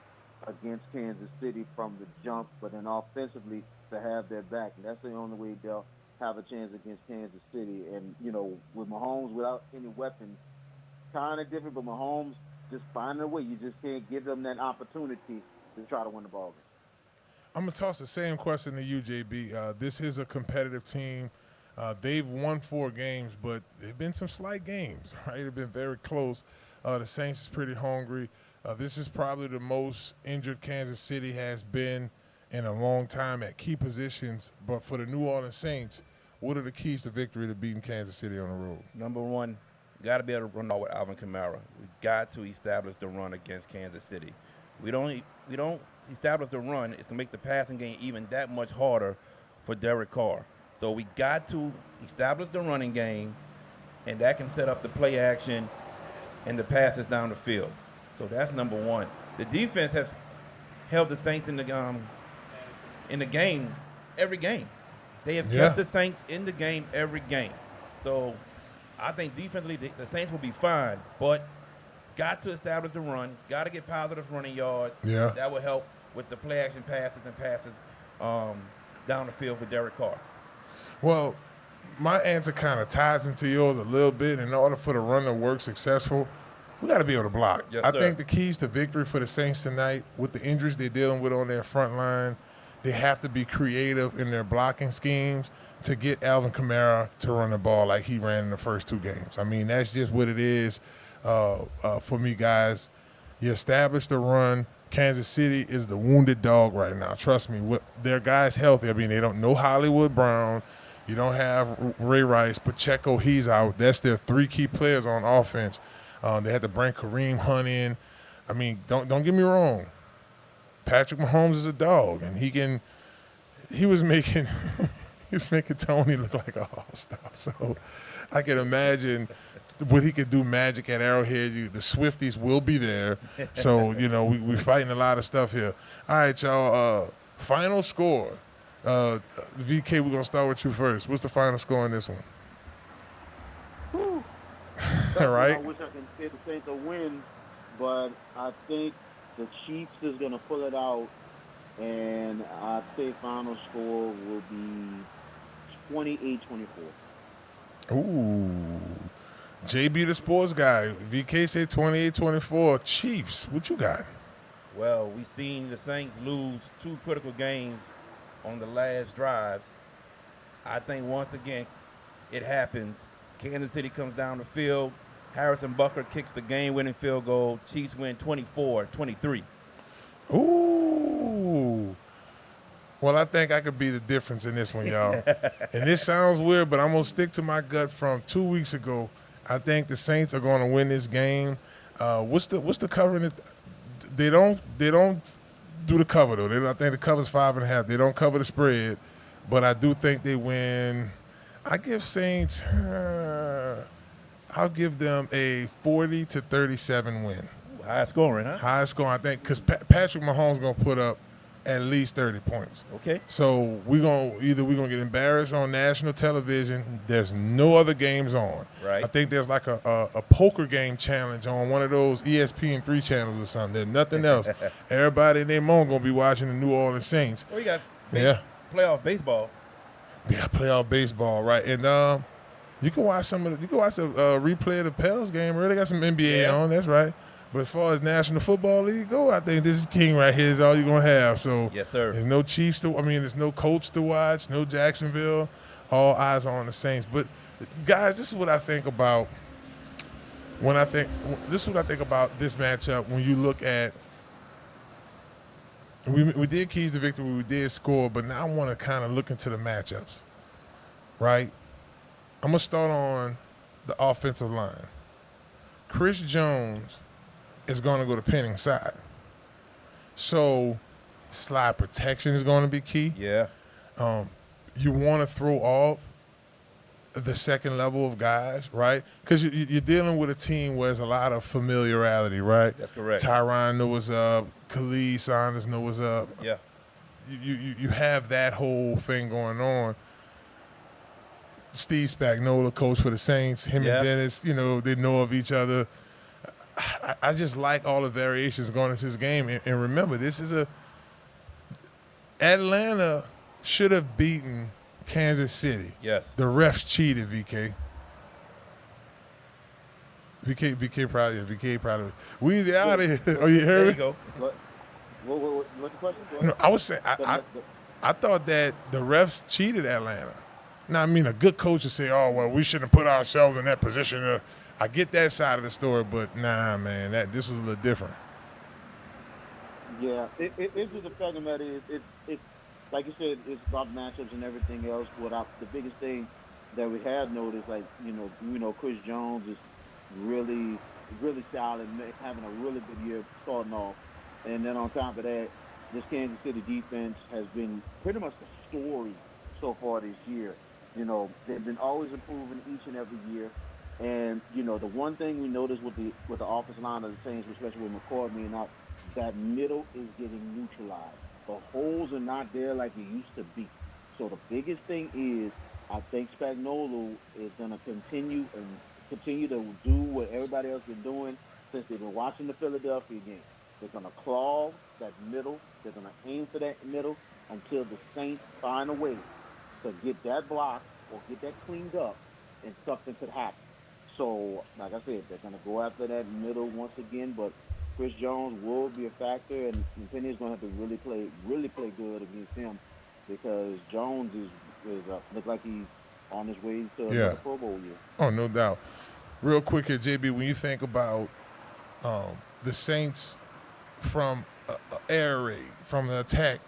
against Kansas City from the jump, but then offensively to have their back. And that's the only way they'll have a chance against Kansas City. And, with Mahomes without any weapons, kind of different, but Mahomes just finding a way. You just can't give them that opportunity to try to win the ball game. I'm going to toss the same question to you, JB. This is a competitive team. They've won 4 games, but there have been some slight games, right? They've been very close. The Saints is pretty hungry. This is probably the most injured Kansas City has been in a long time at key positions. But for the New Orleans Saints, what are the keys to victory to beating Kansas City on the road? Number one, got to be able to run with Alvin Kamara. We got to establish the run against Kansas City. We don't establish the run. It's going to make the passing game even that much harder for Derek Carr. So we got to establish the running game, and that can set up the play action and the passes down the field. So that's number one. The defense has held the Saints in the game every game. They have kept the Saints in the game every game. So I think defensively the Saints will be fine, but got to establish the run, got to get positive running yards. Yeah. That will help with the play action passes down the field with Derek Carr. Well, my answer kind of ties into yours a little bit. In order for the run to work successful, we got to be able to block. Yes, I sir. think the keys to victory for the Saints tonight, with the injuries they're dealing with on their front line, they have to be creative in their blocking schemes to get Alvin Kamara to run the ball like he ran in the first 2 games. I mean, that's just what it is for me, guys. You establish the run. Kansas City is the wounded dog right now. Trust me, with their guys healthy. I mean, they don't know Hollywood Brown. You don't have Ray Rice, Pacheco, he's out. That's their 3 key players on offense. They had to bring Kareem Hunt in. I mean, don't get me wrong. Patrick Mahomes is a dog, and he was making Tony look like a all-star. So I can imagine what he could do magic at Arrowhead. The Swifties will be there. So, we're fighting a lot of stuff here. All right, y'all. Final score. VK, we're going to start with you first. What's the final score on this one? All right. I wish I could say the Saints will win, but I think the Chiefs is going to pull it out, and I'd say final score will be 28-24. Ooh. JB the sports guy. VK said 28-24. Chiefs, what you got? Well, we've seen the Saints lose 2 critical games on the last drives. I think once again it happens. Kansas City comes down the field. Harrison Butker kicks the game-winning field goal. Chiefs win 24-23. Ooh. Well, I think I could be the difference in this one, y'all. And this sounds weird, but I'm going to stick to my gut from 2 weeks ago. I think the Saints are going to win this game. What's the cover? They don't do the cover, though. I think the cover's 5.5. They don't cover the spread, but I do think they win. I give Saints I'll give them a 40-37 win. High scoring, huh? High scoring, I think, because Patrick Mahomes going to put up at least 30 points. Okay. So we're going to get embarrassed on national television. There's no other games on. Right. I think there's like a poker game challenge on one of those ESPN 3 channels or something. There's nothing else. Everybody and their mom going to be watching the New Orleans Saints. Well, you got playoff baseball. Yeah, playoff baseball, right. And you can watch a replay of the Pels game. Really got some NBA on, that's right. But as far as National Football League go, I think this is king right here is all you're going to have. So yes, sir. There's no Chiefs there's no Colts to watch, no Jacksonville. All eyes are on the Saints. But guys, this is what I think about this matchup when you look at we did keys to victory, we did score, but now I want to kind of look into the matchups. Right? I'm going to start on the offensive line. Chris Jones is going to go to Penning's side. So slide protection is going to be key. Yeah. You want to throw off the second level of guys, right? Because you're dealing with a team where there's a lot of familiarity, right? That's correct. Tyron knows what's up. Khalid Saunders knows what's up. Yeah. You have that whole thing going on. Steve Spagnuolo, coach for the Saints, him and Dennis, they know of each other. I just like all the variations going into this game. And remember, this is Atlanta should have beaten Kansas City. Yes. The refs cheated, VK. VK probably. Weezy out of here. Oh, you heard There me? you go. What's the question? No, I was saying, I thought that the refs cheated Atlanta. Now, I mean, a good coach would say, oh, well, we shouldn't put ourselves in that position. I get that side of the story, but nah, man, this was a little different. Yeah, it's just the fact of the matter is, it's like you said, it's about matchups and everything else. The biggest thing that we have noticed, Chris Jones is really, really solid, having a really good year starting off. And then on top of that, this Kansas City defense has been pretty much the story so far this year. They've been always improving each and every year. And, the one thing we noticed with the offensive line of the Saints, especially with McCourtney and that middle is getting neutralized. The holes are not there like it used to be. So the biggest thing is I think Spagnuolo is going to continue to do what everybody else been doing since they've been watching the Philadelphia game. They're going to claw that middle. They're going to aim for that middle until the Saints find a way to get that block or get that cleaned up, and something could happen. So, like I said, they're going to go after that middle once again, but Chris Jones will be a factor, and Penny's going to have to really play good against him because Jones looks like he's on his way to the Pro Bowl year. Oh, no doubt. Real quick here, JB, when you think about the Saints from air raid, from the attack,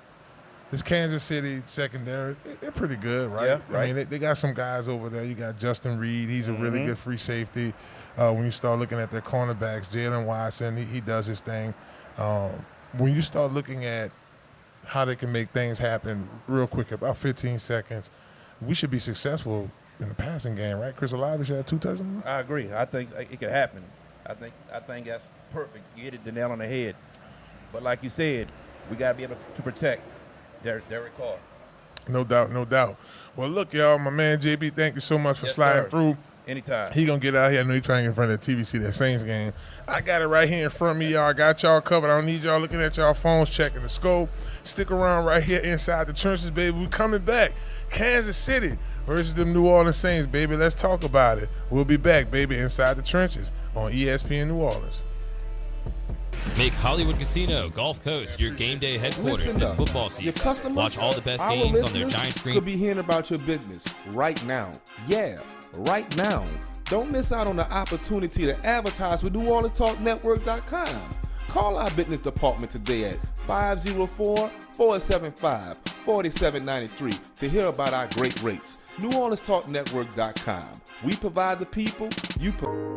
this Kansas City secondary, they're pretty good, right? Yeah, right. I mean, they got some guys over there. You got Justin Reed. He's a really good free safety. when you start looking at their cornerbacks, Jalen Watson, he does his thing. When you start looking at how they can make things happen real quick, about 15 seconds, we should be successful in the passing game, right? Chris Olave should have 2 touchdowns. I agree. I think it could happen. I think that's perfect. You hit the nail on the head. But like you said, we got to be able to protect Derek Carr. No doubt, no doubt. Well, look, y'all, my man JB, thank you so much for sliding through. Anytime. He going to get out here. I know he's trying to get in front of the TV, see that Saints game. I got it right here in front of me, y'all. I got y'all covered. I don't need y'all looking at y'all phones, checking the scope. Stick around right here inside the trenches, baby. We're coming back. Kansas City versus the New Orleans Saints, baby. Let's talk about it. We'll be back, baby, inside the trenches on ESPN New Orleans. Make Hollywood Casino Gulf Coast your game day headquarters this football season. Your customers, watch all the best our games on their giant screen. Could be hearing about your business right now. Yeah, right now. Don't miss out on the opportunity to advertise with NewOrleansTalkNetwork.com. Call our business department today at 504-475-4793 to hear about our great rates. NewOrleansTalkNetwork.com. We provide the people, you provide.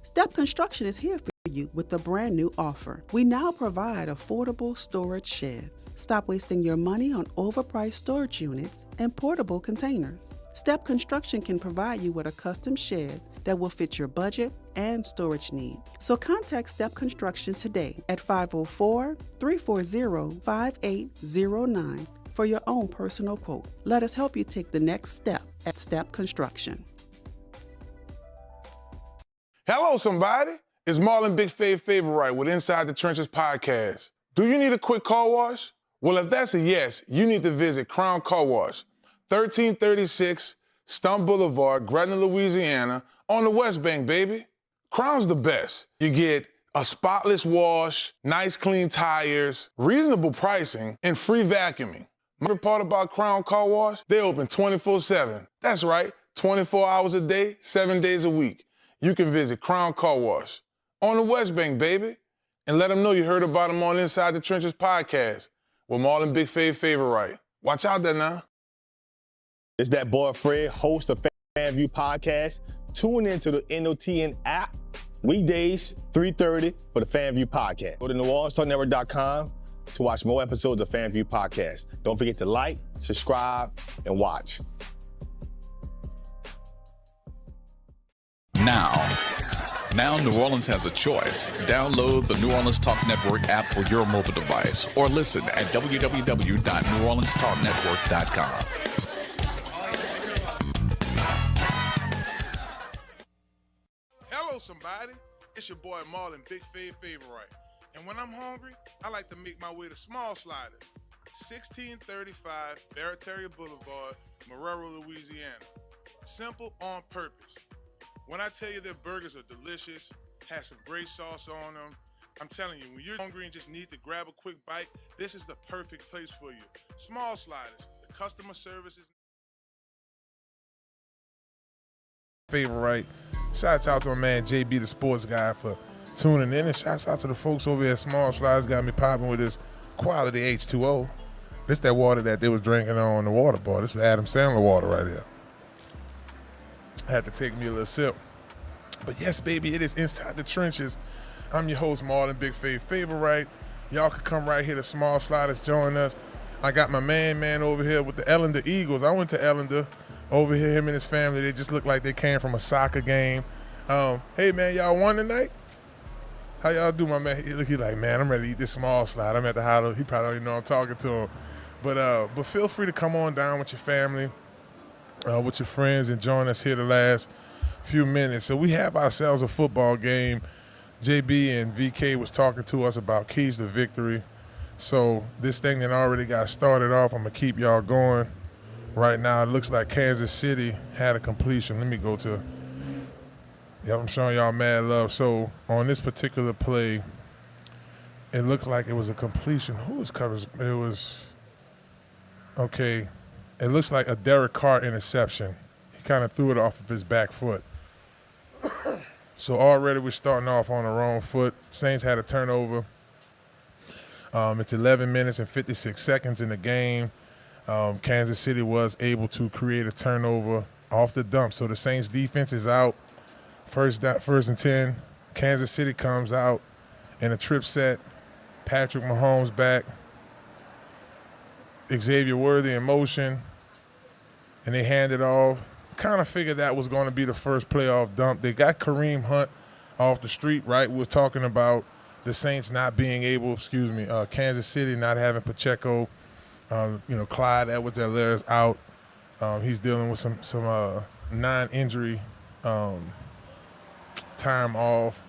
Step Construction is here for you with a brand new offer. We now provide affordable storage sheds. Stop wasting your money on overpriced storage units and portable containers. Step Construction can provide you with a custom shed that will fit your budget and storage needs. So contact Step Construction today at 504-340-5809 for your own personal quote. Let us help you take the next step at Step Construction. Hello, somebody. It's Marlon Big Favorite with Inside the Trenches podcast. Do you need a quick car wash? Well, if that's a yes, you need to visit Crown Car Wash, 1336 Stumpf Boulevard, Gretna, Louisiana, on the West Bank, baby. Crown's the best. You get a spotless wash, nice clean tires, reasonable pricing, and free vacuuming. My favorite part about Crown Car Wash, they open 24/7. That's right, 24 hours a day, 7 days a week. You can visit Crown Car Wash on the West Bank, baby, and let them know you heard about them on Inside the Trenches podcast with Marlon Big Favorite. Watch out there now. It's that boy Fred, host of FanView Podcast. Tune into the NOTN app weekdays, 3:30 for the FanView Podcast. Go to NewOrleansTalkNetwork.com to watch more episodes of FanView Podcast. Don't forget to like, subscribe, and watch. Now New Orleans has a choice. Download the New Orleans Talk Network app for your mobile device or listen at www.NewOrleansTalkNetwork.com. Hello, somebody. It's your boy Marlon Big Favorite. And when I'm hungry, I like to make my way to Small Sliders, 1635 Barataria Boulevard, Marrero, Louisiana. Simple on purpose. When I tell you their burgers are delicious, have some great sauce on them, I'm telling you, when you're hungry and just need to grab a quick bite, this is the perfect place for you. Small Sliders, the customer service is favorite. Shouts out to my man JB, the sports guy, for tuning in, and shouts out to the folks over at Small Sliders, got me popping with this quality H2O. This that water that they was drinking on the water bar. This was Adam Sandler water right here. I had to take me a little sip. But yes, baby, it is Inside the Trenches. I'm your host, Marlon Big Favorite. Y'all can come right here to Small Sliders, join us. I got my man over here with the Ellender Eagles. I went to Ellender. Over here, him and his family, they just look like they came from a soccer game. Hey, man, y'all won tonight? How y'all do, my man? He like, man, I'm ready to eat this small slide. I'm at the house. He probably don't even know I'm talking to him. But feel free to come on down with your family, with your friends, and join us here the last few minutes. So we have ourselves a football game. JB and VK was talking to us about keys to victory. So this thing that already got started off, I'm going to keep y'all going. Right now, it looks like Kansas City had a completion. Let me go to, I'm showing y'all mad love. So on this particular play, it looked like it was a completion. Who was covers? It was, okay, it looks like a Derek Carr interception. He kind of threw it off of his back foot. So already we're starting off on the wrong foot. Saints had a turnover. It's 11 minutes and 56 seconds in the game. Kansas City was able to create a turnover off the dump. So the Saints defense is out. First and 10. Kansas City comes out in a trip set. Patrick Mahomes back. Xavier Worthy in motion. And they hand it off. Kind of figured that was going to be the first playoff dump. They got Kareem Hunt off the street, right? We're talking about the Saints not being able, Kansas City not having Pacheco. Clyde Edwards-Helaire is out. He's dealing with some non-injury time off.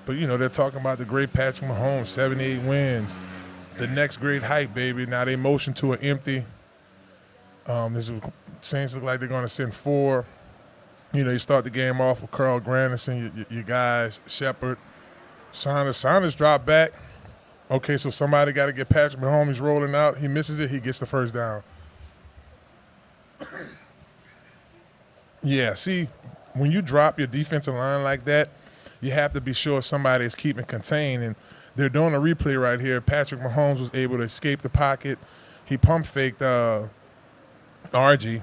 But, they're talking about the great Patrick Mahomes, 78 wins. The next great hype, baby. Now they motion to an empty. Saints look like they're going to send 4. You start the game off with Carl Granderson, your guys, Shepard. Saunders drop back. Okay, so somebody got to get Patrick Mahomes. He's rolling out. He misses it. He gets the first down. Yeah, see, when you drop your defensive line like that, you have to be sure somebody is keeping contained. And they're doing a replay right here. Patrick Mahomes was able to escape the pocket. He pump faked Orgy.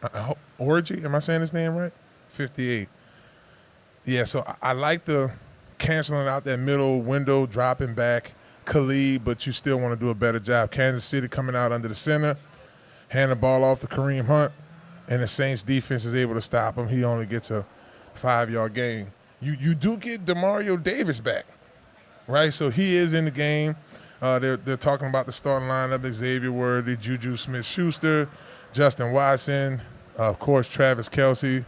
Am I saying his name right? 58. Yeah, so I like the canceling out that middle window, dropping back Khalid, but you still want to do a better job. Kansas City coming out under the center, hand the ball off to Kareem Hunt, and the Saints defense is able to stop him. He only gets a 5-yard gain. You do get Demario Davis back, right? So he is in the game. They're talking about the starting lineup: Xavier Worthy, Juju Smith-Schuster, Justin Watson, of course Travis Kelce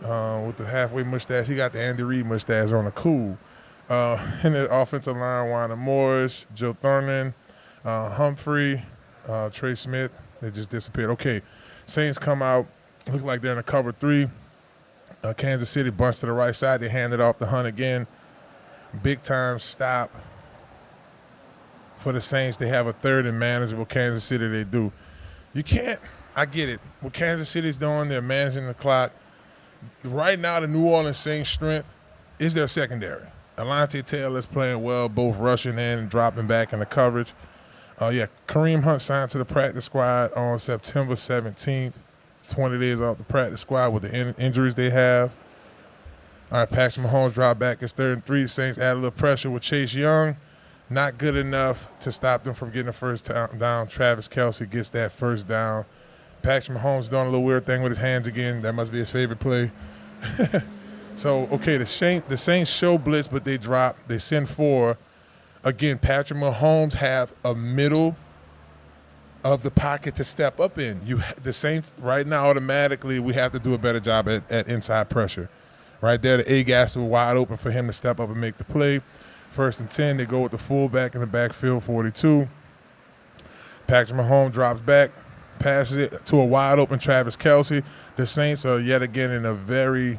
with the halfway mustache. He got the Andy Reid mustache on the cool. In the offensive line, Wanda Morris, Joe Thurman, Humphrey, Trey Smith. They just disappeared. Okay, Saints come out. Look like they're in a cover 3. Kansas City bunch to the right side. They hand it off to Hunt again. Big time stop for the Saints. They have a 3rd and manageable. Kansas City, they do. You can't – I get it. What Kansas City's doing, they're managing the clock. Right now, the New Orleans Saints' strength is their secondary. Alontae Taylor's playing well, both rushing in and dropping back in the coverage. Kareem Hunt signed to the practice squad on September 17th, 20 days off the practice squad with the injuries they have. All right, Patrick Mahomes dropped back. It's 3rd and 3. Saints add a little pressure with Chase Young. Not good enough to stop them from getting the first down. Travis Kelce gets that first down. Patrick Mahomes doing a little weird thing with his hands again. That must be his favorite play. So, okay, the Saints show blitz, but they drop. They send 4. Again, Patrick Mahomes have a middle of the pocket to step up in. The Saints right now automatically we have to do a better job at inside pressure. Right there, the A-gaps were wide open for him to step up and make the play. 1st and 10, they go with the fullback in the backfield, 42. Patrick Mahomes drops back, passes it to a wide open Travis Kelce. The Saints are yet again in a very,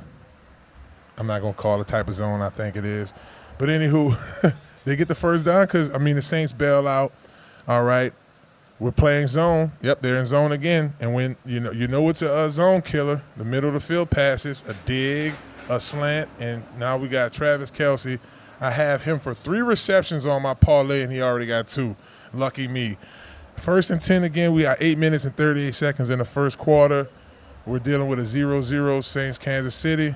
I'm not going to call it type of zone I think it is. But anywho, they get the first down because, the Saints bail out. All right, we're playing zone. Yep, they're in zone again. And when you know it's a zone killer, the middle of the field passes, a dig, a slant, and now we got Travis Kelce. I have him for 3 receptions on my parlay, and he already got 2. Lucky me. 1st and 10 again. We got 8 minutes and 38 seconds in the first quarter. We're dealing with a 0-0 Saints Kansas City.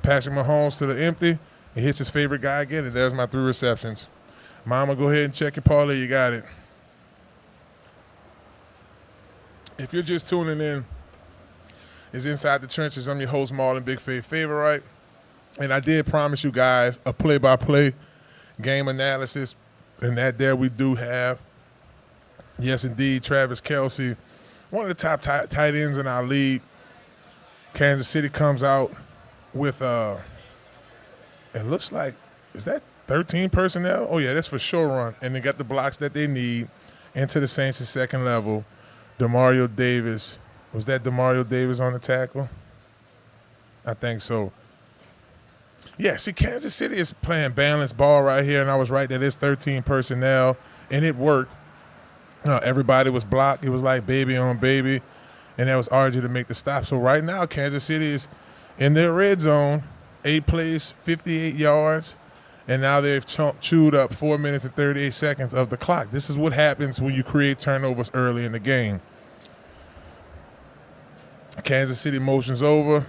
Patrick Mahomes to the empty. He hits his favorite guy again, and there's my 3 receptions. Mama, go ahead and check your parlay. You got it. If you're just tuning in, it's Inside the Trenches. I'm your host, Marlon, Big Faith Favorite. And I did promise you guys a play-by-play game analysis, and that there we do have. Yes, indeed, Travis Kelce, one of the top tight ends in our league. Kansas City comes out with, it looks like, is that 13 personnel? Oh, yeah, that's for sure run. And they got the blocks that they need into the Saints' second level. Demario Davis. Was that Demario Davis on the tackle? I think so. Yeah, see, Kansas City is playing balanced ball right here, and I was right that it's 13 personnel, and it worked. Everybody was blocked. It was like baby on baby. and that was RJ to make the stop. So right now, Kansas City is in their red zone, 8 plays, 58 yards, and now they've chewed up 4 minutes and 38 seconds of the clock. This is what happens when you create turnovers early in the game. Kansas City motions over.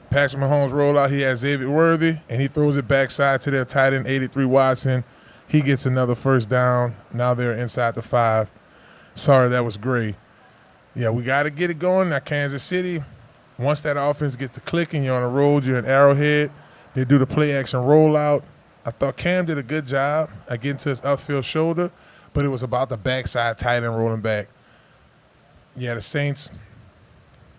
Patrick Mahomes roll out. He has Xavier Worthy, and he throws it backside to their tight end, 83 Watson. He gets another first down. Now they're inside the 5. Sorry, that was Gray. Yeah, we got to get it going. Now, Kansas City, once that offense gets to clicking, you're on the road, you're in Arrowhead. They do the play-action rollout. I thought Cam did a good job at getting to his upfield shoulder, but it was about the backside tight end rolling back. Yeah, the Saints,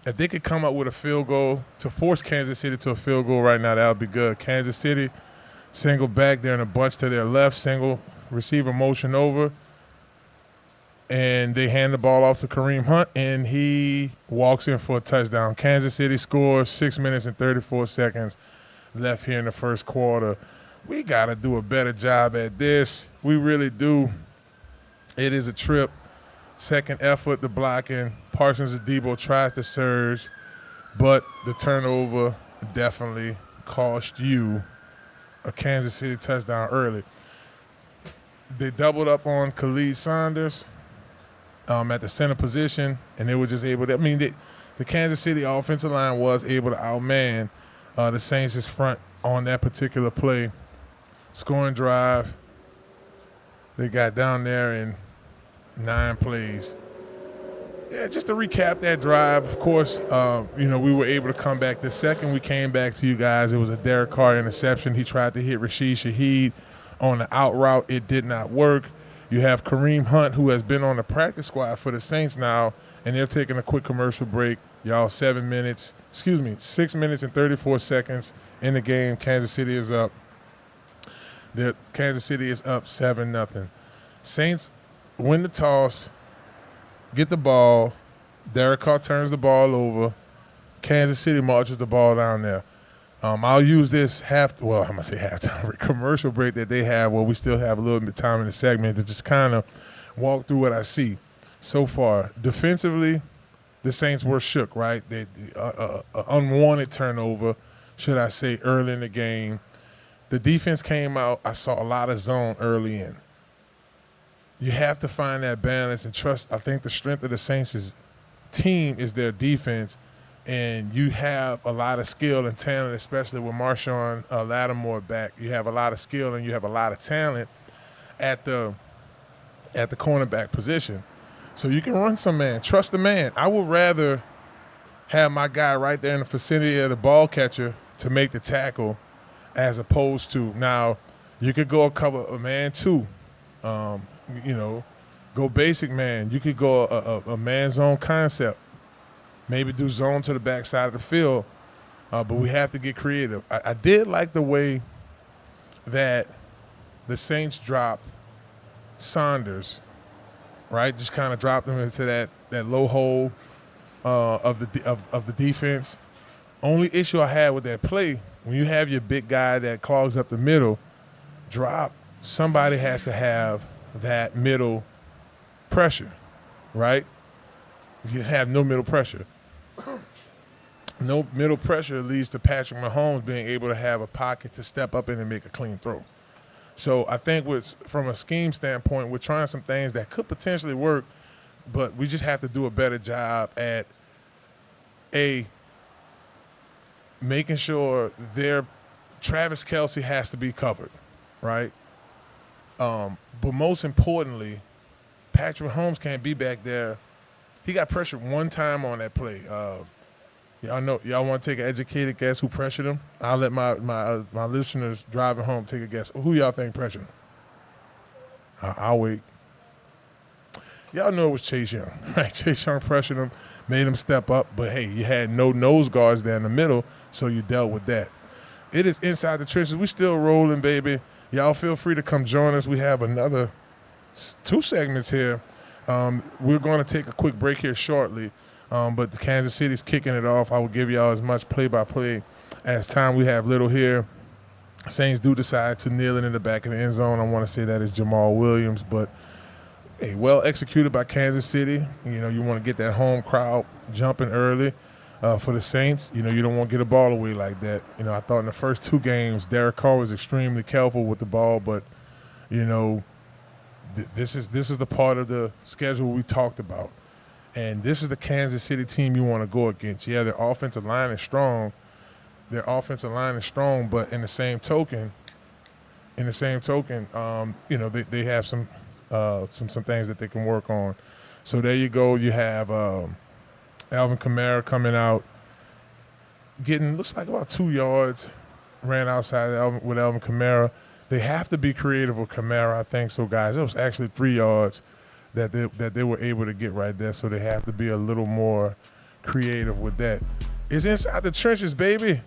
if they could come up with a field goal to force Kansas City to a field goal right now, that would be good. Kansas City, single back, they're in a bunch to their left, single receiver motion over, and they hand the ball off to Kareem Hunt, and he walks in for a touchdown. Kansas City scores 6 minutes and 34 seconds left here in the first quarter. We got to do a better job at this. We really do. It is a trip. Second effort, the blocking. Parsons and Debo tries to surge, but the turnover definitely cost you a Kansas City touchdown early. They doubled up on Khalid Saunders at the center position, and they were just able to – the Kansas City offensive line was able to outman the Saints' front on that particular play. Scoring drive, they got down there in 9 plays. Yeah, just to recap that drive, of course, we were able to come back. The second we came back to you guys, it was a Derek Carr interception. He tried to hit Rashid Shaheed on the out route. It did not work. You have Kareem Hunt, who has been on the practice squad for the Saints now, and they're taking a quick commercial break. Y'all, 6 minutes and 34 seconds in the game. Kansas City is up. Kansas City is up 7-0. Saints win the toss, get the ball. Derek Carr turns the ball over. Kansas City marches the ball down there. I'll use this commercial break that they have where we still have a little bit of time in the segment to just kind of walk through what I see so far. Defensively, the Saints were shook, right? They unwanted turnover, should I say, early in the game. The defense came out. I saw a lot of zone early in. You have to find that balance and trust. I think the strength of the Saints' team is their defense, and you have a lot of skill and talent, especially with Marshawn Lattimore back. You have a lot of skill and you have a lot of talent at the cornerback position. So you can run some man. Trust the man. I would rather have my guy right there in the vicinity of the ball catcher to make the tackle as opposed to now you could go cover a man too. Go basic man. You could go a man zone concept. Maybe do zone to the backside of the field. But we have to get creative. I did like the way that the Saints dropped Saunders, right? Just kind of dropped him into that low hole of the defense. Only issue I had with that play, when you have your big guy that clogs up the middle, somebody has to have that middle pressure, right? You have no middle pressure. No middle pressure leads to Patrick Mahomes being able to have a pocket to step up in and make a clean throw. So I think from a scheme standpoint, we're trying some things that could potentially work, but we just have to do a better job at making sure Travis Kelce has to be covered, right? But most importantly, Patrick Mahomes can't be back there. He got pressured one time on that play. Y'all want to take an educated guess who pressured him? I'll let my listeners driving home take a guess. Who y'all think pressured him? I'll wait. Y'all know it was Chase Young, right? Chase Young pressured him, made him step up, but hey, you had no nose guards there in the middle, so you dealt with that. It is Inside the Trenches. We still rolling, baby. Y'all feel free to come join us. We have another 2 segments here. We're going to take a quick break here shortly, but the Kansas City's kicking it off. I will give y'all as much play-by-play as time. We have little here. Saints do decide to kneel in the back of the end zone. I want to say that is Jamal Williams, but well executed by Kansas City. You know, you want to get that home crowd jumping early for the Saints. You know, you don't want to get a ball away like that. You know, I thought in the first two games, Derek Carr was extremely careful with the ball, but, you know, this is the part of the schedule we talked about. And this is the Kansas City team you want to go against. Yeah, their offensive line is strong. But in the same token, you know, they have some things that they can work on. So there you go. You have Alvin Kamara coming out, getting looks like about 2 yards, ran outside with Alvin Kamara. They have to be creative with Kamara, I think so, guys. It was actually 3 yards that they were able to get right there, so they have to be a little more creative with that. It's Inside the Trenches, baby.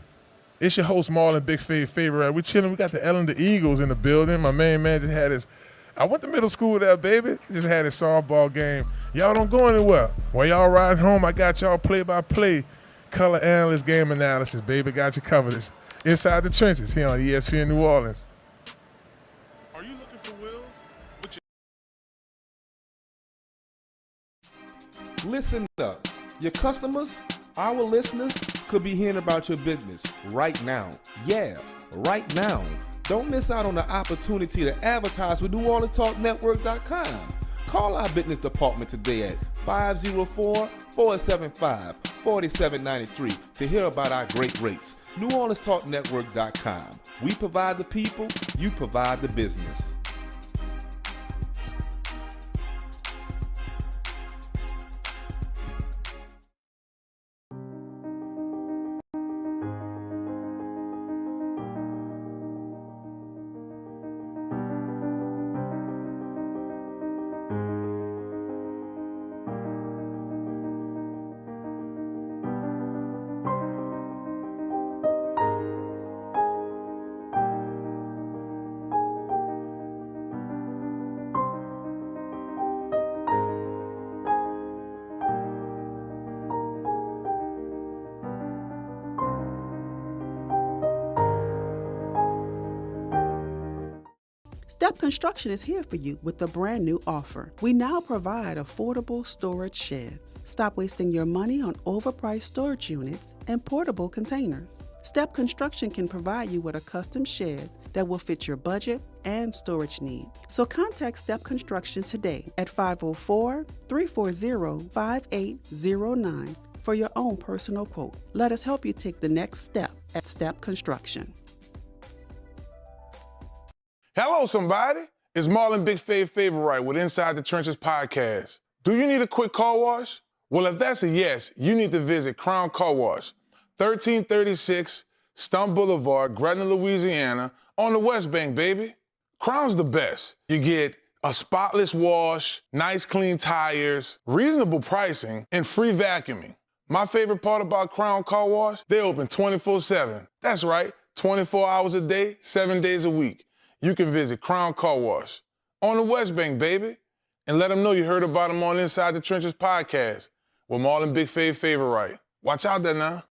It's your host, Marlon, Big Favorite. We chilling. We got the Ellen the Eagles in the building. My main man just had his – I went to middle school there, baby. Just had his softball game. Y'all don't go anywhere. While y'all riding home, I got y'all play-by-play color analyst game analysis, baby. Got you covered. It's Inside the Trenches here on ESPN New Orleans. Are you looking for wheels? Listen up. Your customers, our listeners, could be hearing about your business right now. Yeah, right now. Don't miss out on the opportunity to advertise with NewOrleansTalkNetwork.com. Call our business department today at 504-475-4793 to hear about our great rates. NewOrleansTalkNetwork.com. We provide the people, you provide the business. Step Construction is here for you with a brand new offer. We now provide affordable storage sheds. Stop wasting your money on overpriced storage units and portable containers. Step Construction can provide you with a custom shed that will fit your budget and storage needs. So contact Step Construction today at 504-340-5809 for your own personal quote. Let us help you take the next step at Step Construction. Hello, somebody. It's Marlon Big Favorite with Inside the Trenches podcast. Do you need a quick car wash? Well, if that's a yes, you need to visit Crown Car Wash, 1336 Stumpf Boulevard, Gretna, Louisiana, on the West Bank, baby. Crown's the best. You get a spotless wash, nice clean tires, reasonable pricing, and free vacuuming. My favorite part about Crown Car Wash, they open 24/7. That's right, 24 hours a day, 7 days a week. You can visit Crown Car Wash on the West Bank, baby, and let them know you heard about them on Inside the Trenches podcast with Marlon Big Favorite. Watch out there now.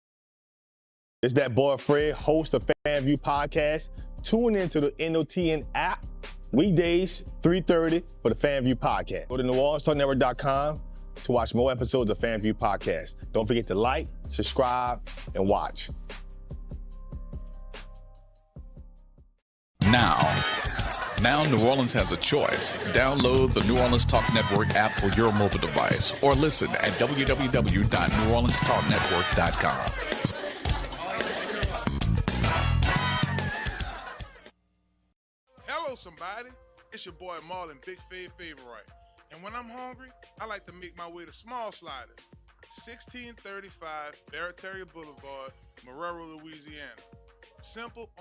It's that boy Fred, host of FanView Podcast. Tune into the NOTN app weekdays, 3:30 for the FanView Podcast. Go to NewOrleansTalkNetwork.com to watch more episodes of FanView Podcast. Don't forget to like, subscribe, and watch. Now New Orleans has a choice. Download the New Orleans Talk Network app for your mobile device or listen at www.NewOrleansTalkNetwork.com. Hello, somebody. It's your boy Marlon Big Favorite. And when I'm hungry, I like to make my way to Small Sliders, 1635 Barataria Boulevard, Marrero, Louisiana. Simple.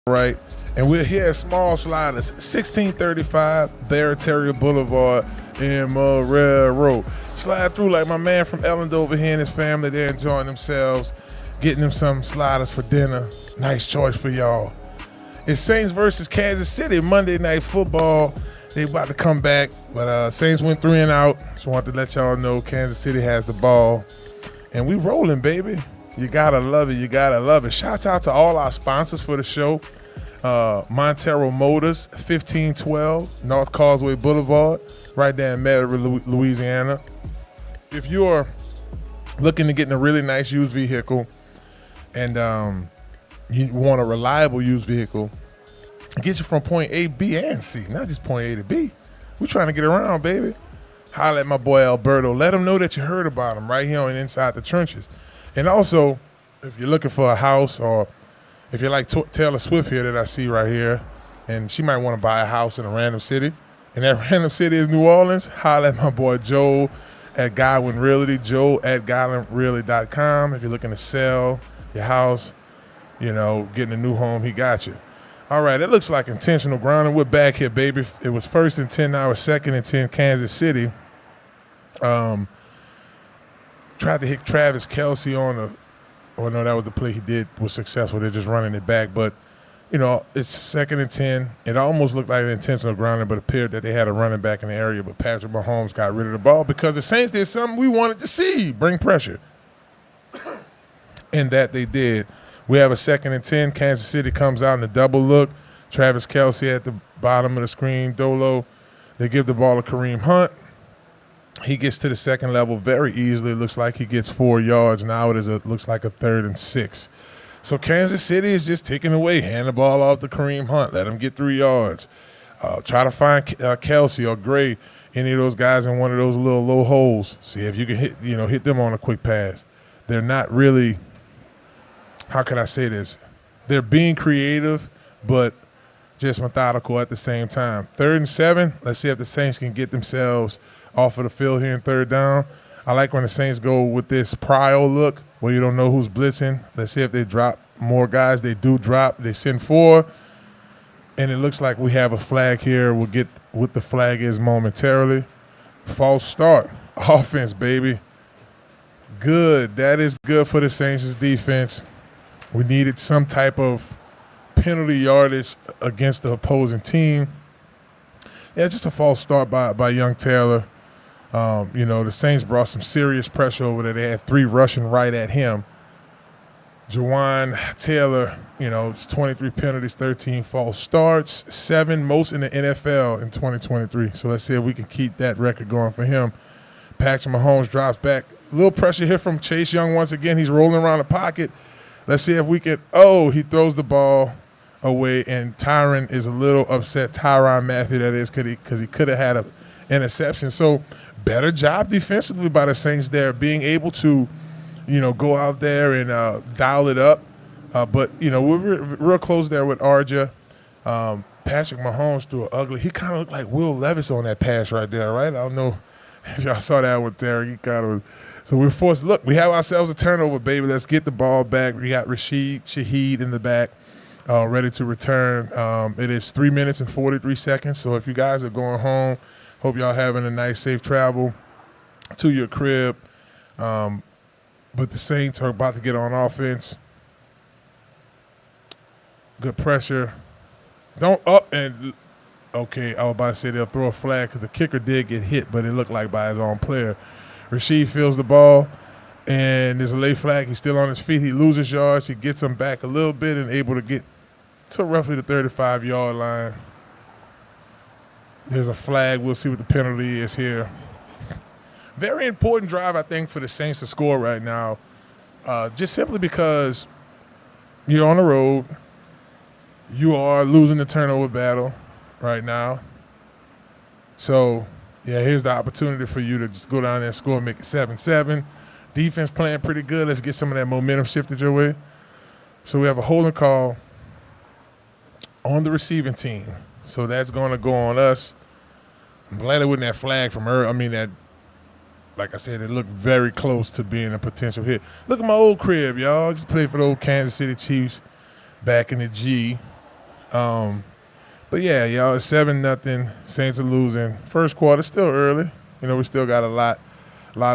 Right, and we're here at Small Sliders, 1635 Barataria Boulevard in Marrero. Slide through like my man from Ellen over here and his family. They're enjoying themselves, getting them some sliders for dinner. Nice choice for y'all. It's Saints versus Kansas City, Monday Night Football. They about to come back, but Saints went 3 and out. Just wanted to let y'all know Kansas City has the ball, and we rolling, baby. You gotta love it. You gotta love it. Shouts out to all our sponsors for the show. Montero Motors, 1512 North Causeway Boulevard, right there in Metairie, Louisiana. If you're looking to get in a really nice used vehicle and you want a reliable used vehicle, get you from point A, B, and C, not just point A to B. We're trying to get around, baby. Holler at my boy Alberto. Let him know that you heard about him right here on Inside the Trenches. And also, if you're looking for a house, or if you like Taylor Swift here that I see right here, and she might want to buy a house in a random city, and that random city is New Orleans, holler at my boy Joe at Godwyn Realty, Joe at GodwynRealty.com. If you're looking to sell your house, you know, getting a new home, he got you. All right, it looks like intentional grounding. We're back here, baby. It was 1st and 10, now it's 2nd and 10, Kansas City. Tried to hit Travis Kelce on the, oh no, that was the play he did, was successful. They're just running it back. But, you know, it's 2nd and 10. It almost looked like an intentional grounding, but appeared that they had a running back in the area. But Patrick Mahomes got rid of the ball because the Saints did something we wanted to see, bring pressure. And that they did. We have a 2nd and 10. Kansas City comes out in the double look. Travis Kelce at the bottom of the screen. Dolo. They give the ball to Kareem Hunt. He gets to the second level very easily. It looks like he gets 4 yards. Now it looks like a 3rd and 6. So Kansas City is just taking away. Hand the ball off to Kareem Hunt. Let him get 3 yards. Try to find Kelce or Gray, any of those guys in one of those little low holes. See if you can hit them on a quick pass. They're not really, how can I say this? They're being creative, but just methodical at the same time. 3rd and 7, let's see if the Saints can get themselves off of the field here in 3rd down. I like when the Saints go with this prio look where you don't know who's blitzing. Let's see if they drop more guys. They do drop. They send 4, and it looks like we have a flag here. We'll get what the flag is momentarily. False start. Offense, baby. Good. That is good for the Saints' defense. We needed some type of penalty yardage against the opposing team. Yeah, just a false start by young Taylor. You know, the Saints brought some serious pressure over there. They had 3 rushing right at him. Jawan Taylor, you know, 23 penalties, 13 false starts, 7 most in the NFL in 2023. So let's see if we can keep that record going for him. Patrick Mahomes drops back. A little pressure here from Chase Young once again. He's rolling around the pocket. Let's see if we can – oh, he throws the ball away, and Tyron is a little upset. Tyrann Mathieu, that is, because he could have had an interception. So better job defensively by the Saints there, being able to, you know, go out there and dial it up. But, you know, we're real close there with Arja. Patrick Mahomes threw an ugly – he kind of looked like Will Levis on that pass right there, right? I don't know if y'all saw that with Derek. He kind of – so we're forced – look, we have ourselves a turnover, baby. Let's get the ball back. We got Rashid Shaheed in the back. Ready to return. It is 3 minutes and 43 seconds. So if you guys are going home, hope y'all having a nice, safe travel to your crib. But the Saints are about to get on offense. Good pressure. Don't up and okay. I was about to say they'll throw a flag because the kicker did get hit, but it looked like by his own player. Rashid feels the ball. And there's a late flag. He's still on his feet. He loses yards. He gets them back a little bit and able to get to roughly the 35-yard line. There's a flag. We'll see what the penalty is here. Very important drive, I think, for the Saints to score right now, just simply because you're on the road. You are losing the turnover battle right now. So, yeah, here's the opportunity for you to just go down there and score and make it 7-7. Defense playing pretty good. Let's get some of that momentum shifted your way. So we have a holding call on the receiving team. So that's going to go on us. I'm glad it wasn't that flag from her. I mean, that, like I said, it looked very close to being a potential hit. Look at my old crib, y'all. Just played for the old Kansas City Chiefs back in the G. But, yeah, y'all, it's 7-0. Saints are losing. First quarter, still early. You know, we still got a lot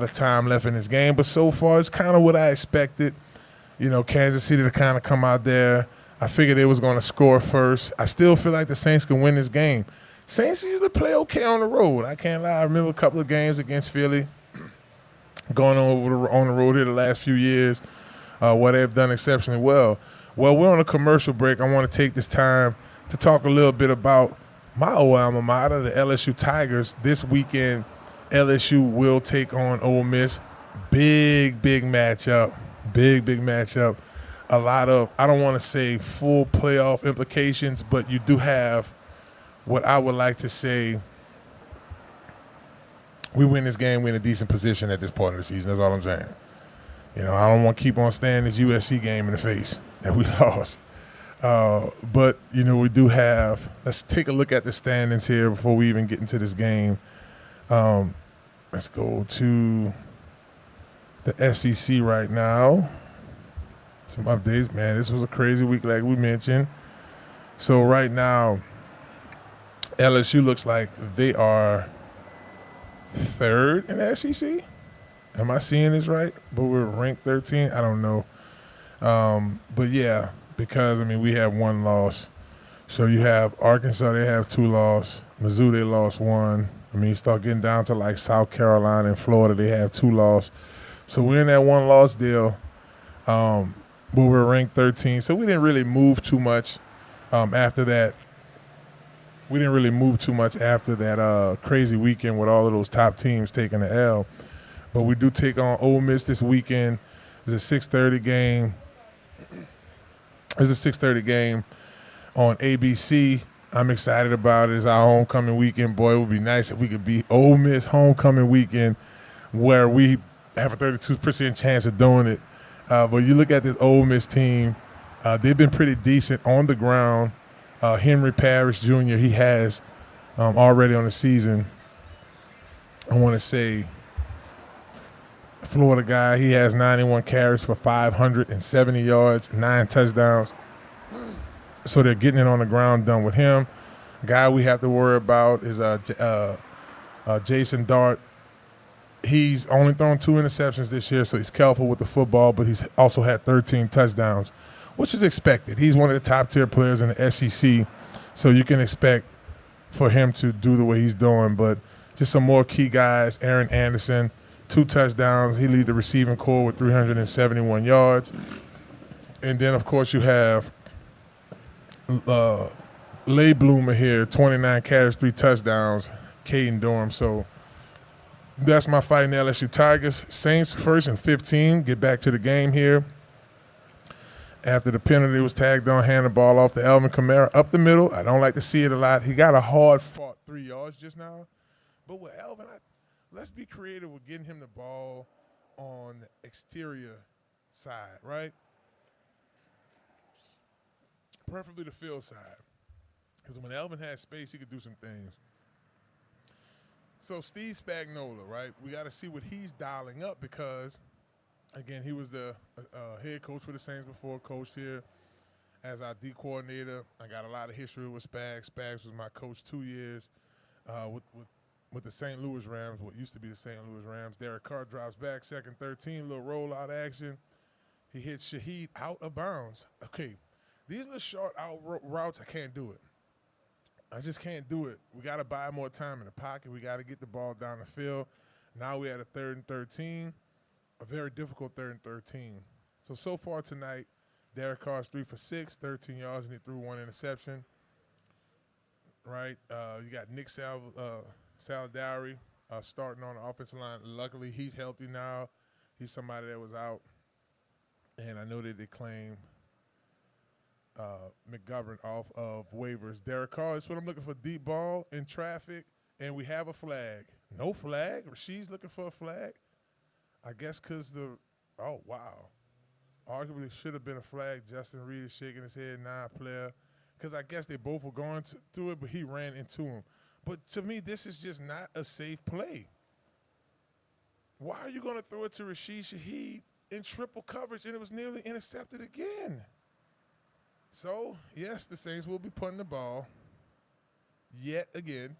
of time left in this game. But so far, it's kind of what I expected. You know, Kansas City to kind of come out there. I figured they was going to score first. I still feel like the Saints can win this game. Saints usually play okay on the road. I can't lie. I remember a couple of games against Philly going on the road here the last few years where they've done exceptionally well. Well, we're on a commercial break. I want to take this time to talk a little bit about my old alma mater, the LSU Tigers. This weekend, LSU will take on Ole Miss. Big matchup. Big matchup. A lot of, I don't want to say full playoff implications, but you do have what I would like to say, we win this game, we're in a decent position at this point of the season. That's all I'm saying. You know, I don't want to keep on staring this USC game in the face that we lost. But, you know, we do have, let's take a look at the standings here before we even get into this game. Let's go to the SEC right now. Some updates. Man, this was a crazy week like we mentioned. So right now, LSU looks like they are third in the SEC. Am I seeing this right? But we're ranked 13? I don't know. But, yeah, because, I mean, we have one loss. So you have Arkansas, they have 2 losses. Mizzou, they lost 1. I mean, you start getting down to, like, South Carolina and Florida, they have 2 losses. So we're in that one-loss deal. But we're ranked 13, so we didn't really move too much after that. We didn't really move too much after that crazy weekend with all of those top teams taking the L. But we do take on Ole Miss this weekend. It's a 6:30 game. It's a 6:30 game on ABC. I'm excited about it. It's our homecoming weekend. Boy, it would be nice if we could be Ole Miss homecoming weekend where we have a 32% chance of doing it. But you look at this Ole Miss team, they've been pretty decent on the ground. Henry Parrish Jr., he has already on the season, I want to say, Florida guy, he has 91 carries for 570 yards, 9 touchdowns. So they're getting it on the ground done with him. Guy we have to worry about is Jason Dart. He's only thrown 2 interceptions this year, so he's careful with the football, but he's also had 13 touchdowns, which is expected. He's one of the top-tier players in the SEC, so you can expect for him to do the way he's doing. But just some more key guys. Aaron Anderson, 2 touchdowns. He leads the receiving corps with 371 yards. And then, of course, you have Lay Bloomer here, 29 carries, 3 touchdowns, Caden Durham. So that's my fighting LSU Tigers. Saints first and 15. Get back to the game here. After the penalty was tagged on, hand the ball off to Alvin Kamara up the middle. I don't like to see it a lot. He got a hard-fought 3 yards just now. But with Alvin, let's be creative with getting him the ball on the exterior side, right? Preferably the field side. Because when Alvin has space, he could do some things. So Steve Spagnuolo, right? We got to see what he's dialing up because, again, he was the head coach for the Saints before, coached here as our D coordinator. I got a lot of history with Spags. Spags was my coach 2 years with the St. Louis Rams, what used to be the St. Louis Rams. Derek Carr drops back, 2nd 13, little rollout action. He hits Shaheed out of bounds. Okay, these are the short out routes. I can't do it. I just can't do it. We got to buy more time in the pocket. We got to get the ball down the field. Now we had a 3rd and 13, a very difficult 3rd and 13. So far tonight, Derek Carr's 3 for 6, 13 yards, and he threw 1 interception. Right? You got Nick Saladari starting on the offensive line. Luckily, he's healthy now. He's somebody that was out. And I know that they claim McGovern off of waivers. Derek Carr is what I'm looking for, deep ball in traffic, and we have a flag. No flag? Rasheed's looking for a flag? I guess because oh, wow. Arguably should have been a flag. Justin Reed is shaking his head, non-player. Because I guess they both were going through it, but he ran into him. But to me, this is just not a safe play. Why are you going to throw it to Rashid Shaheed in triple coverage, and it was nearly intercepted again? So, yes, the Saints will be punting the ball yet again.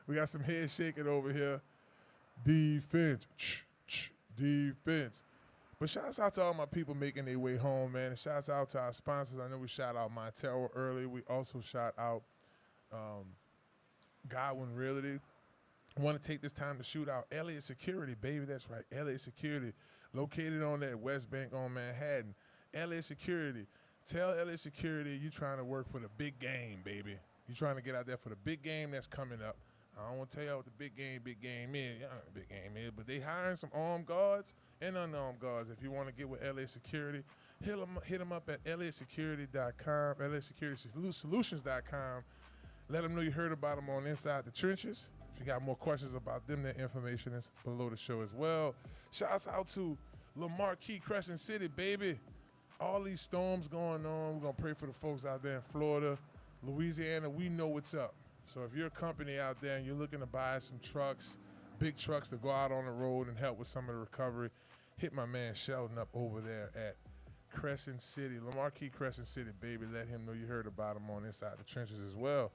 We got some head shaking over here. Defense. Defense. But shouts out to all my people making their way home, man. And shouts out to our sponsors. I know we shout out Montero earlier. We also shout out Godwyn Realty. I want to take this time to shoot out Elliott Security, baby. That's right, Elliott Security, located on that West Bank on Manhattan. LA Security. Tell LA Security you're trying to work for the big game, baby. You're trying to get out there for the big game that's coming up. I don't want to tell y'all what the big game is. Y'all know what the big game is, but they hiring some armed guards and unarmed guards. If you want to get with LA Security, hit them up at lasecurity.com, lasecurity.solutions.com. Let them know you heard about them on Inside the Trenches. If you got more questions about them, their information is below the show as well. Shouts out to Lombard, Crescent City, baby. All these storms going on. We're going to pray for the folks out there in Florida, Louisiana. We know what's up. So if you're a company out there and you're looking to buy some trucks, big trucks to go out on the road and help with some of the recovery, hit my man Sheldon up over there at Crescent City, Lombard, Crescent City, baby. Let him know you heard about him on Inside the Trenches as well.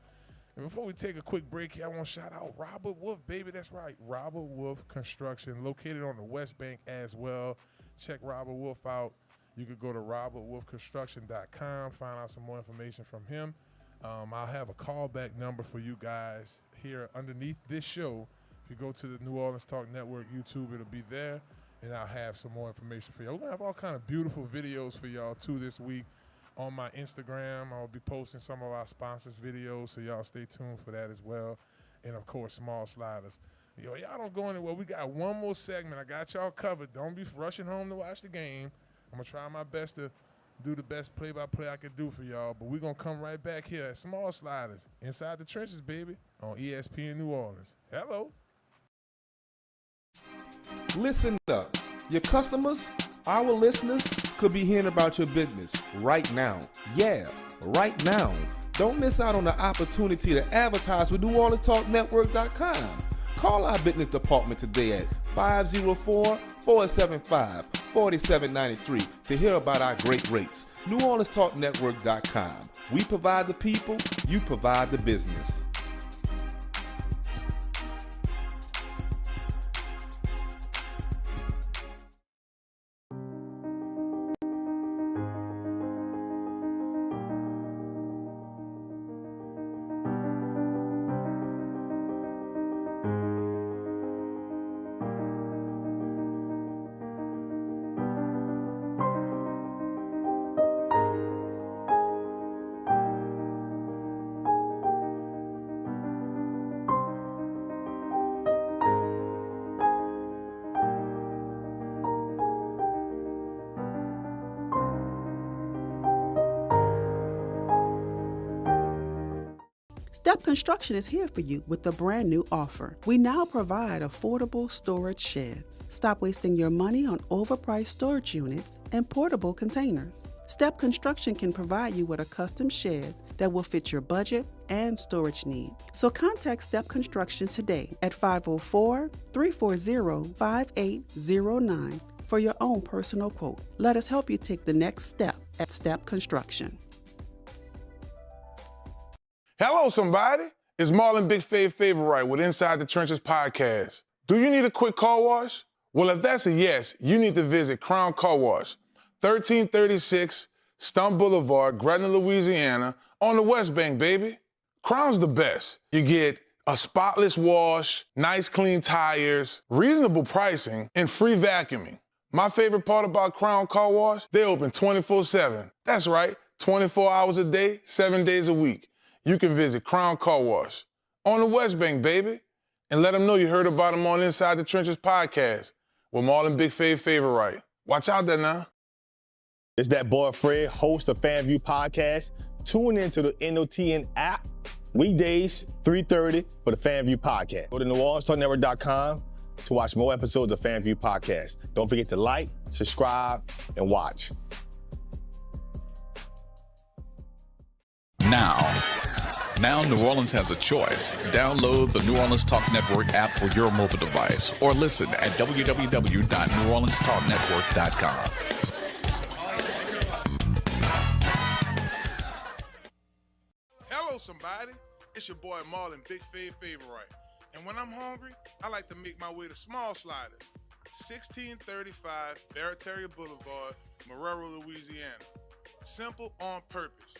And before we take a quick break here, I want to shout out Robert Wolf, baby. That's right, Robert Wolf Construction, located on the West Bank as well. Check Robert Wolf out. You could go to robertwolfconstruction.com, find out some more information from him. I'll have a callback number for you guys here underneath this show. If you go to the New Orleans Talk Network YouTube, it'll be there, and I'll have some more information for y'all. We're going to have all kind of beautiful videos for y'all, too, this week. On my Instagram, I'll be posting some of our sponsors' videos, so y'all stay tuned for that as well. And, of course, Small Sliders. Yo, y'all don't go anywhere. We got one more segment. I got y'all covered. Don't be rushing home to watch the game. I'm going to try my best to do the best play-by-play I can do for y'all, but we're going to come right back here at Small Sliders, Inside the Trenches, baby, on ESPN New Orleans. Hello. Listen up. Your customers, our listeners, could be hearing about your business right now. Yeah, right now. Don't miss out on the opportunity to advertise with NewOrleansTalkNetwork.com. Call our business department today at 504-475-4793 to hear about our great rates. NewOrleansTalkNetwork.com. We provide the people, you provide the business. Step Construction is here for you with a brand new offer. We now provide affordable storage sheds. Stop wasting your money on overpriced storage units and portable containers. Step Construction can provide you with a custom shed that will fit your budget and storage needs. So contact Step Construction today at 504-340-5809 for your own personal quote. Let us help you take the next step at Step Construction. Hello, somebody. It's Marlon Big Favorite with Inside the Trenches podcast. Do you need a quick car wash? Well, if that's a yes, you need to visit Crown Car Wash, 1336 Stumpf Boulevard, Gretna, Louisiana, on the West Bank, baby. Crown's the best. You get a spotless wash, nice clean tires, reasonable pricing, and free vacuuming. My favorite part about Crown Car Wash, they open 24/7. That's right, 24 hours a day, 7 days a week. You can visit Crown Car Wash on the West Bank, baby, and let them know you heard about them on Inside the Trenches podcast with Marlon Big Favorite. Watch out there now. It's that boy Fred, host of FanView Podcast. Tune into the NOTN app weekdays, 3:30 for the FanView Podcast. Go to NewOrleansTalkNetwork.com to watch more episodes of FanView Podcast. Don't forget to like, subscribe, and watch. Now New Orleans has a choice. Download the New Orleans Talk Network app for your mobile device or listen at www.NewOrleansTalkNetwork.com. Hello, somebody. It's your boy Marlon Big Favorite. And when I'm hungry, I like to make my way to Small Sliders, 1635 Barataria Boulevard, Marrero, Louisiana. Simple on purpose.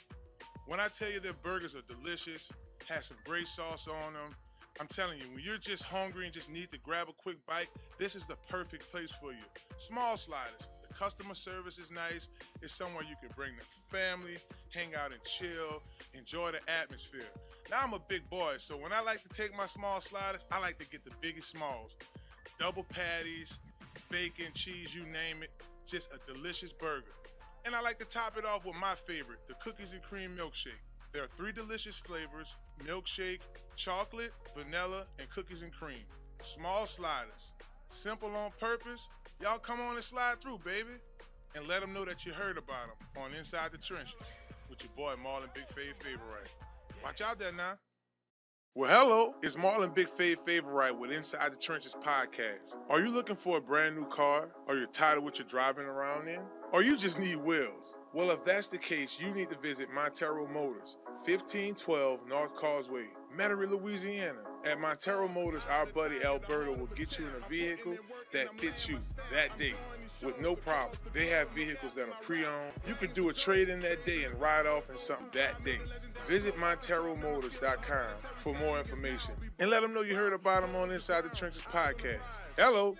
When I tell you their burgers are delicious, have some great sauce on them, I'm telling you, when you're just hungry and just need to grab a quick bite, this is the perfect place for you. Small Sliders, the Customer service is nice. It's somewhere you can bring the family, hang out and chill, enjoy the atmosphere. Now I'm a big boy, so when I like to take my small sliders, I like to get the biggest smalls. Double patties, bacon, cheese, you name it. Just a delicious burger. And I like to top it off with my favorite, the cookies and cream milkshake. There are 3 delicious flavors: milkshake, chocolate, vanilla, and cookies and cream. Small sliders. Simple on purpose. Y'all come on and slide through, baby. And let them know that you heard about them on Inside the Trenches with your boy Marlon Big Fave Favorite. Watch out there now. Well, hello, it's Marlon Big Fave Favorite with Inside the Trenches podcast. Are you looking for a brand new car? Or you're tired of what you're driving around in? Or you just need wheels? Well, if that's the case, you need to visit Montero Motors, 1512 North Causeway, Metairie, Louisiana. At Montero Motors, our buddy Alberto will get you in a vehicle that fits you that day with no problem. They have vehicles that are pre-owned. You can do a trade-in that day and ride off in something that day. Visit MonteroMotors.com for more information and let them know you heard about them on Inside the Trenches podcast. Hello.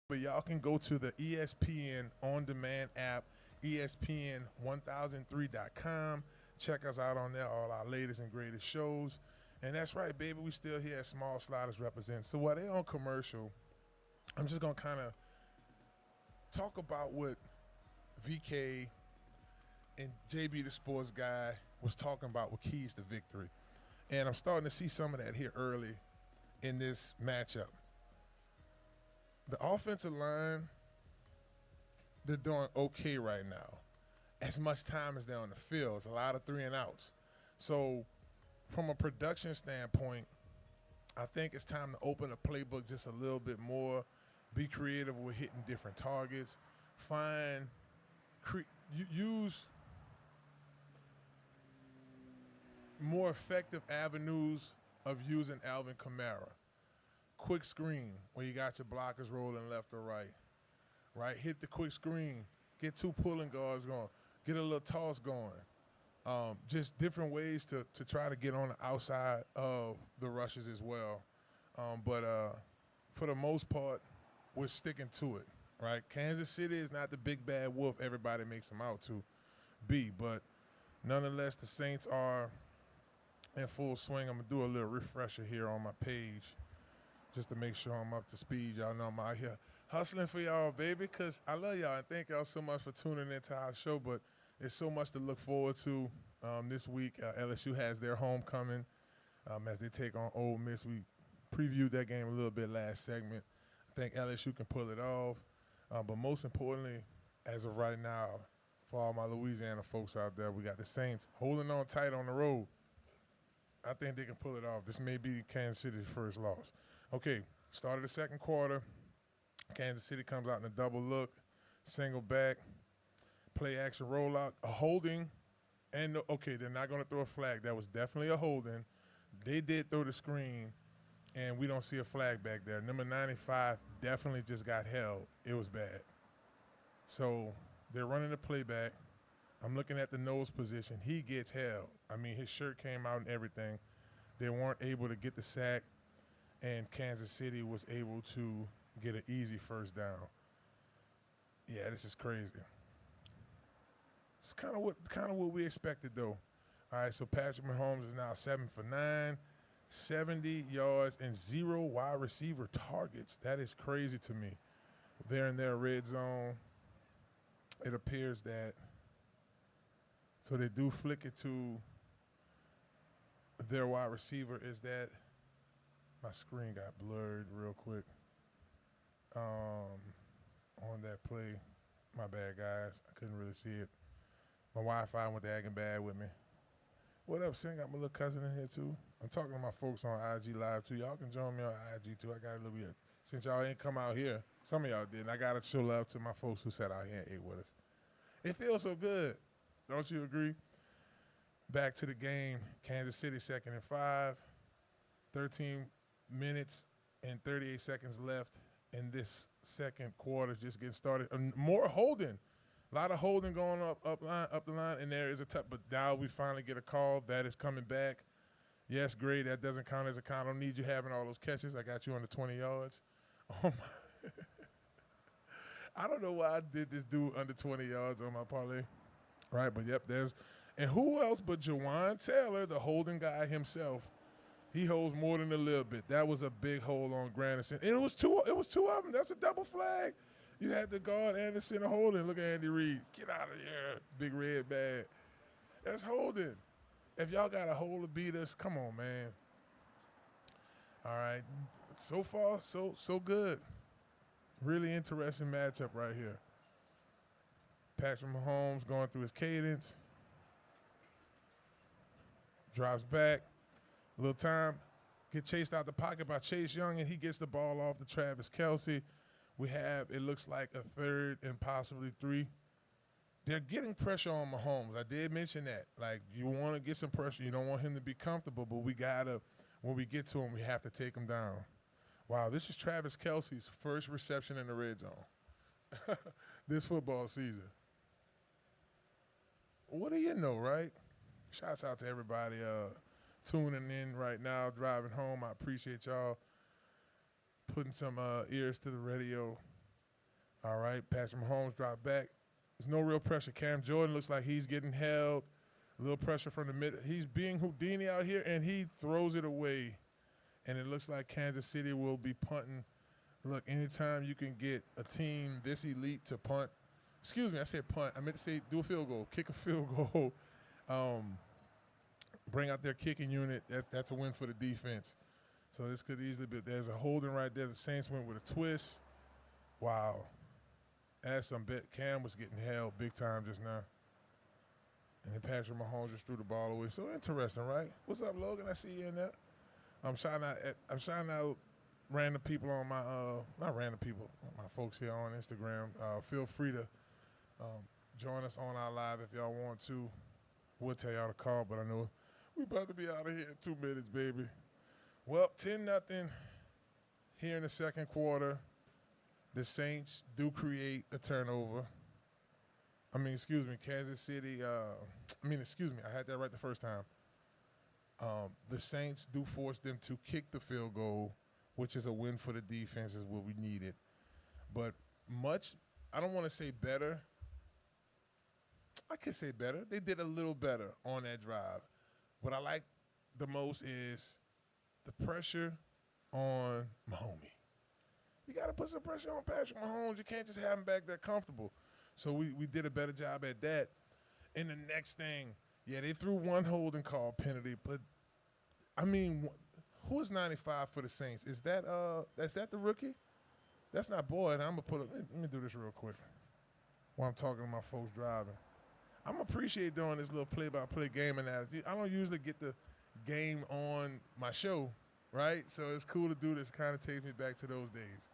But y'all can go to the ESPN on-demand app, ESPN1003.com. Check us out on there, all our latest and greatest shows. And that's right, baby, we still here at Small Sliders Represent. So while they're on commercial, I'm just going to kind of talk about what VK and JB the Sports Guy was talking about with keys to victory. And I'm starting to see some of that here early in this matchup. The offensive line, they're doing okay right now. As much time as they're on the field, it's a lot of 3 and outs. So from a production standpoint, I think it's time to open the playbook just a little bit more, be creative with hitting different targets, use more effective avenues of using Alvin Kamara. Quick screen where you got your blockers rolling left or right. Hit the quick screen. Get 2 pulling guards going. Get a little toss going. Just different ways to try to get on the outside of the rushes as well. But for the most part, we're sticking to it, right? Kansas City is not the big bad wolf everybody makes them out to be. But nonetheless, the Saints are in full swing. I'm going to do a little refresher here on my page just to make sure I'm up to speed. Y'all know I'm out here hustling for y'all, baby, because I love y'all. And thank y'all so much for tuning into our show. But there's so much to look forward to this week. LSU has their homecoming as they take on Ole Miss. We previewed that game a little bit last segment. I think LSU can pull it off. But most importantly, as of right now, for all my Louisiana folks out there, we got the Saints holding on tight on the road. I think they can pull it off. This may be Kansas City's first loss. Okay, start of the second quarter. Kansas City comes out in a double look, single back, play action rollout, a holding, and okay, they're not going to throw a flag. That was definitely a holding. They did throw the screen, and we don't see a flag back there. Number 95 definitely just got held. It was bad. So they're running the play back. I'm looking at the nose position. He gets held. I mean, his shirt came out and everything. They weren't able to get the sack, and Kansas City was able to get an easy first down. Yeah, this is crazy. It's kind of what we expected, though. All right, so Patrick Mahomes is now 7 for 9, 70 yards, and 0 wide receiver targets. That is crazy to me. They're in their red zone. It appears that – so they do flick it to their wide receiver. Is that – my screen got blurred real quick on that play. My bad, guys. I couldn't really see it. My Wi-Fi went to acting bad with me. What up, Sin? Got my little cousin in here, too. I'm talking to my folks on IG Live, too. Y'all can join me on IG, too. I got a little bit. Since y'all ain't come out here, some of y'all did, and I got to show love to my folks who sat out here and ate with us. It feels so good. Don't you agree? Back to the game. Kansas City 2nd and 5. 13 minutes and 38 seconds left in this second quarter. Just getting started. More holding. A lot of holding going up the line, and there is a touch. But now we finally get a call that is coming back. Yes, great. That doesn't count as a count. I don't need you having all those catches. I got you under 20 yards. Oh, my. I don't know why I did this dude under 20 yards on my parlay. Right, but, yep, there's – and who else but Jawan Taylor, the holding guy himself. He holds more than a little bit. That was a big hold on Granderson. And it was two of them. That's a double flag. You had the guard and the center holding. Look at Andy Reid. Get out of here, big red bag. That's holding. If y'all got a hold to beat us, come on, man. All right. So far, so good. Really interesting matchup right here. Patrick Mahomes going through his cadence. Drops back. A little time. Get chased out the pocket by Chase Young, and he gets the ball off to Travis Kelce. We have, it looks like, a 3rd and possibly 3. They're getting pressure on Mahomes. I did mention that. Like, you want to get some pressure. You don't want him to be comfortable, but we got to, when we get to him, we have to take him down. Wow, this is Travis Kelce's first reception in the red zone this football season. What do you know, right? Shouts out to everybody tuning in right now, driving home. I appreciate y'all putting some ears to the radio. All right, Patrick Mahomes dropped back. There's no real pressure. Cam Jordan looks like he's getting held. A little pressure from the mid. He's being Houdini out here, and he throws it away. And it looks like Kansas City will be punting. Look, anytime you can get a team this elite to punt. Excuse me, I said punt. I meant to say do a field goal, kick a field goal. Bring out their kicking unit. That's a win for the defense. So this could easily be. There's a holding right there. The Saints went with a twist. Wow. As some bet, Cam was getting held big time just now. And then Patrick Mahomes just threw the ball away. So interesting, right? What's up, Logan? I see you in there. I'm shouting out random people on my not random people, my folks here on Instagram. Feel free to join us on our live if y'all want to. We'll tell y'all to call, but I know we about to be out of here in 2 minutes, baby. Well, 10-0 here in the second quarter. The Saints do create a turnover. Kansas City. I had that right the first time. The Saints do force them to kick the field goal, which is a win for the defense, is what we needed. But I don't want to say better. I could say better. They did a little better on that drive. What I like the most is the pressure on Mahomes. You got to put some pressure on Patrick Mahomes. You can't just have him back there comfortable. So we did a better job at that. And the next thing, they threw one holding call penalty, but who is 95 for the Saints? Is that the rookie? That's not Boyd. I'm gonna pull up. Let me do this real quick while I'm talking to my folks driving. I'm appreciate doing this little play-by-play game analysis. I don't usually get the game on my show, right? So it's cool to do this. Kind of takes me back to those days.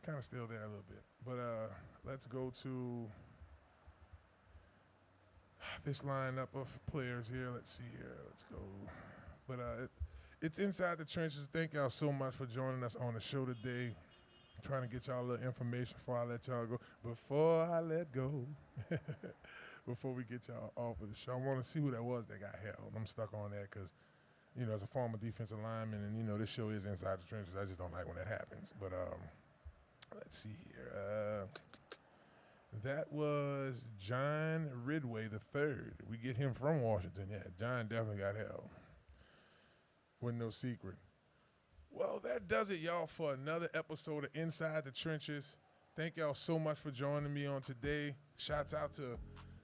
Kind of still there a little bit. But let's go to this lineup of players here. Let's see here. Let's go. But it's Inside the Trenches. Thank y'all so much for joining us on the show today. I'm trying to get y'all a little information before I let y'all go. Before we get y'all off of the show, I want to see who that was that got held. I'm stuck on that because, as a former defensive lineman, and, this show is Inside the Trenches. I just don't like when that happens. But let's see here. That was John Ridway III. We get him from Washington. Yeah, John definitely got held. With no secret. Well, that does it, y'all, for another episode of Inside the Trenches. Thank y'all so much for joining me on today. Shouts out to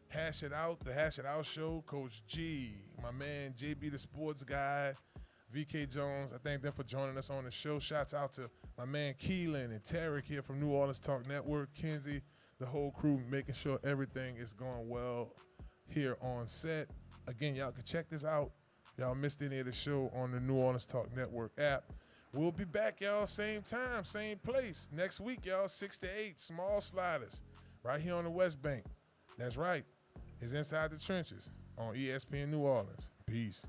Hash It Out, the Hash It Out Show, Coach G, my man JB the Sports Guy, VK Jones. I thank them for joining us on the show. Shouts out to my man Keelan and Tarek here from New Orleans Talk Network, Kenzie, the whole crew, making sure everything is going well here on set. Again, y'all can check this out. Y'all missed any of the show on the New Orleans Talk Network app. We'll be back, y'all, same time, same place. Next week, y'all, 6 to 8, small sliders, right here on the West Bank. That's right. It's Inside the Trenches on ESPN New Orleans. Peace.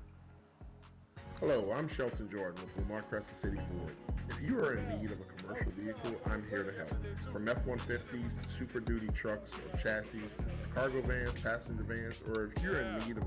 Hello, I'm Shelton Jordan with Lamar Crescent City Ford. If you are in need of a commercial vehicle, I'm here to help. From F-150s to Super Duty trucks or chassis to cargo vans, passenger vans, or if you're in need of a